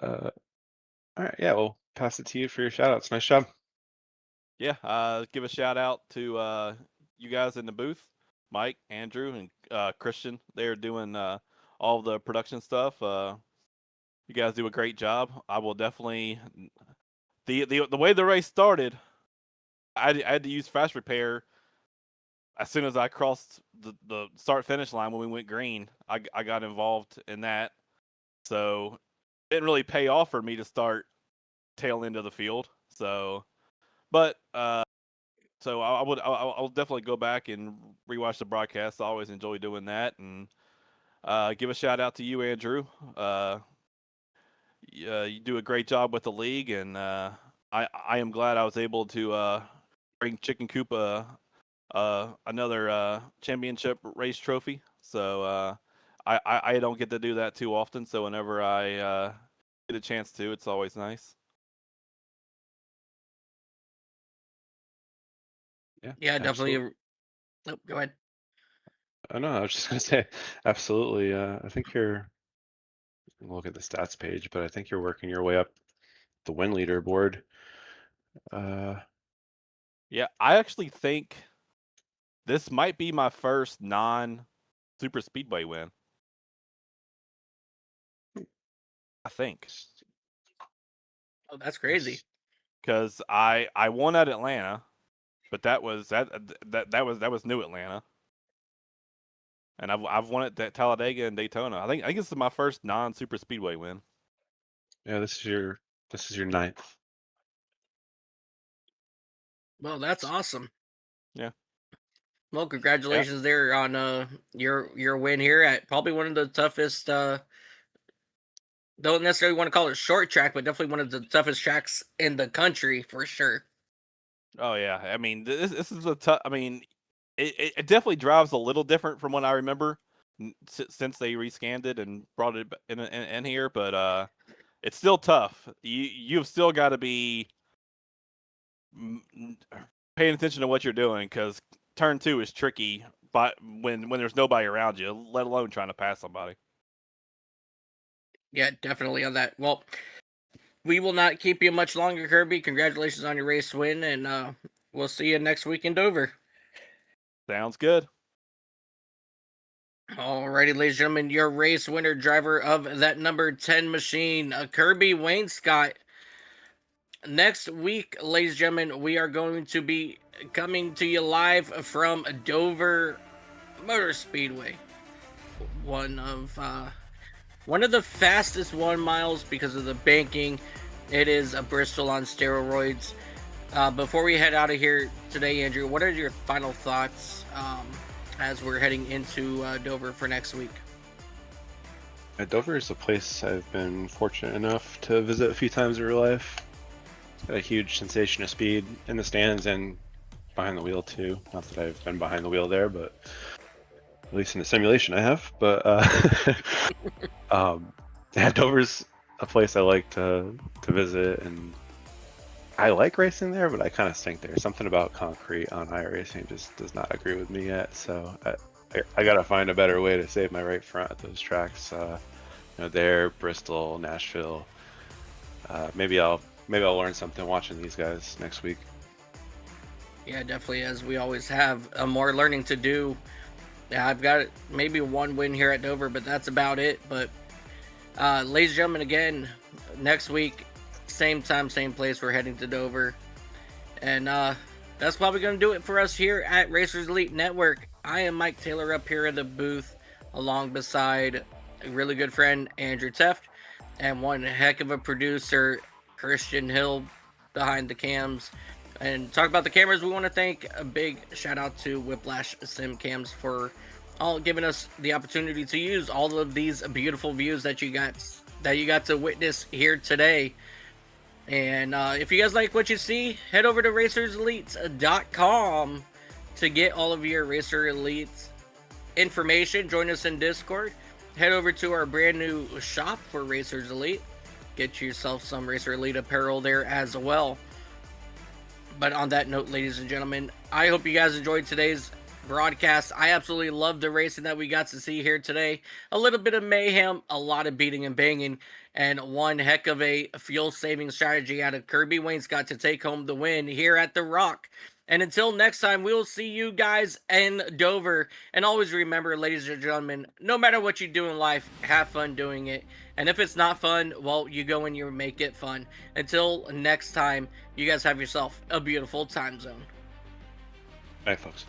All right, yeah, we'll pass it to you for your shout outs. Nice job.
Yeah, give a shout out to you guys in the booth, Mike, Andrew, and Christian. They're doing all the production stuff. You guys do a great job. I will definitely the way the race started. I had to use fast repair as soon as I crossed the start finish line when we went green. I got involved in that, so it didn't really pay off for me to start tail end of the field. So, but so I'll definitely go back and rewatch the broadcast. I always enjoy doing that, and give a shout out to you, Andrew. You do a great job with the league, and I am glad I was able to bring Chicken Coop another championship race trophy. So I don't get to do that too often. So whenever I get a chance to, it's always nice.
Yeah, definitely.
absolutely.
Oh, go ahead.
No, I was just gonna say, absolutely. I think you're. Look at the stats page, but I think you're working your way up the win leaderboard.
Yeah, I actually think this might be my first non-super speedway win. I think
Oh, that's crazy.
because I won at Atlanta, but that was New Atlanta, and I've won at Talladega and Daytona. I think this is my first non-super speedway win.
Yeah, this is your ninth.
Well, that's awesome.
Yeah.
Well, congratulations there on your win here at probably one of the toughest. Don't necessarily want to call it short track, but definitely one of the toughest tracks in the country for sure.
Oh yeah, I mean this is a tough. I mean, it definitely drives a little different from what I remember since they rescanned it and brought it in here, but it's still tough. You've still got to be paying attention to what you're doing because turn 2 is tricky, but when there's nobody around you, let alone trying to pass somebody.
Yeah, definitely on that. Well, we will not keep you much longer, Kirby. Congratulations on your race win, and we'll see you next week in Dover.
Sounds good.
Alrighty, ladies and gentlemen, your race winner driver of that number 10 machine, Kirby Wainscott. Next week, ladies and gentlemen, we are going to be coming to you live from Dover Motor Speedway. One of the fastest 1 miles because of the banking. It is a Bristol on steroids. Before we head out of here today, Andrew, what are your final thoughts as we're heading into Dover for next week?
Dover is a place I've been fortunate enough to visit a few times in real life. It's got a huge sensation of speed in the stands and behind the wheel too. Not that I've been behind the wheel there, but at least in the simulation I have. But yeah, Dover's a place I like to visit, and I like racing there, but I kind of stink there. Something about concrete on iRacing just does not agree with me yet. So I gotta find a better way to save my right front at those tracks. There, Bristol, Nashville. Maybe I'll learn something watching these guys next week.
Yeah, definitely, as we always have, more learning to do. Yeah, I've got maybe one win here at Dover, but that's about it. But ladies and gentlemen, again, next week, same time, same place, we're heading to Dover. And that's probably going to do it for us here at Racers Elite Network. I am Mike Taylor up here in the booth, along beside a really good friend, Andrew Teft, and one heck of a producer, Christian Hill, behind the cams. And talk about the cameras, we want to thank a big shout out to Whiplash Sim Cams for all giving us the opportunity to use all of these beautiful views that you got to witness here today. And if you guys like what you see, head over to racerselite.com to get all of your Racer Elite information. Join us in Discord. Head over to our brand new shop for Racers Elite. Get yourself some Racer Elite apparel there as well. But on that note, ladies and gentlemen, I hope you guys enjoyed today's broadcast. I absolutely loved the racing that we got to see here today. A little bit of mayhem, a lot of beating and banging, and one heck of a fuel-saving strategy out of Kirby Wainscott to take home the win here at The Rock. And until next time, we will see you guys in Dover. And always remember, ladies and gentlemen, no matter what you do in life, have fun doing it. And if it's not fun, well, you go and you make it fun. Until next time, you guys have yourself a beautiful time zone.
Bye, folks.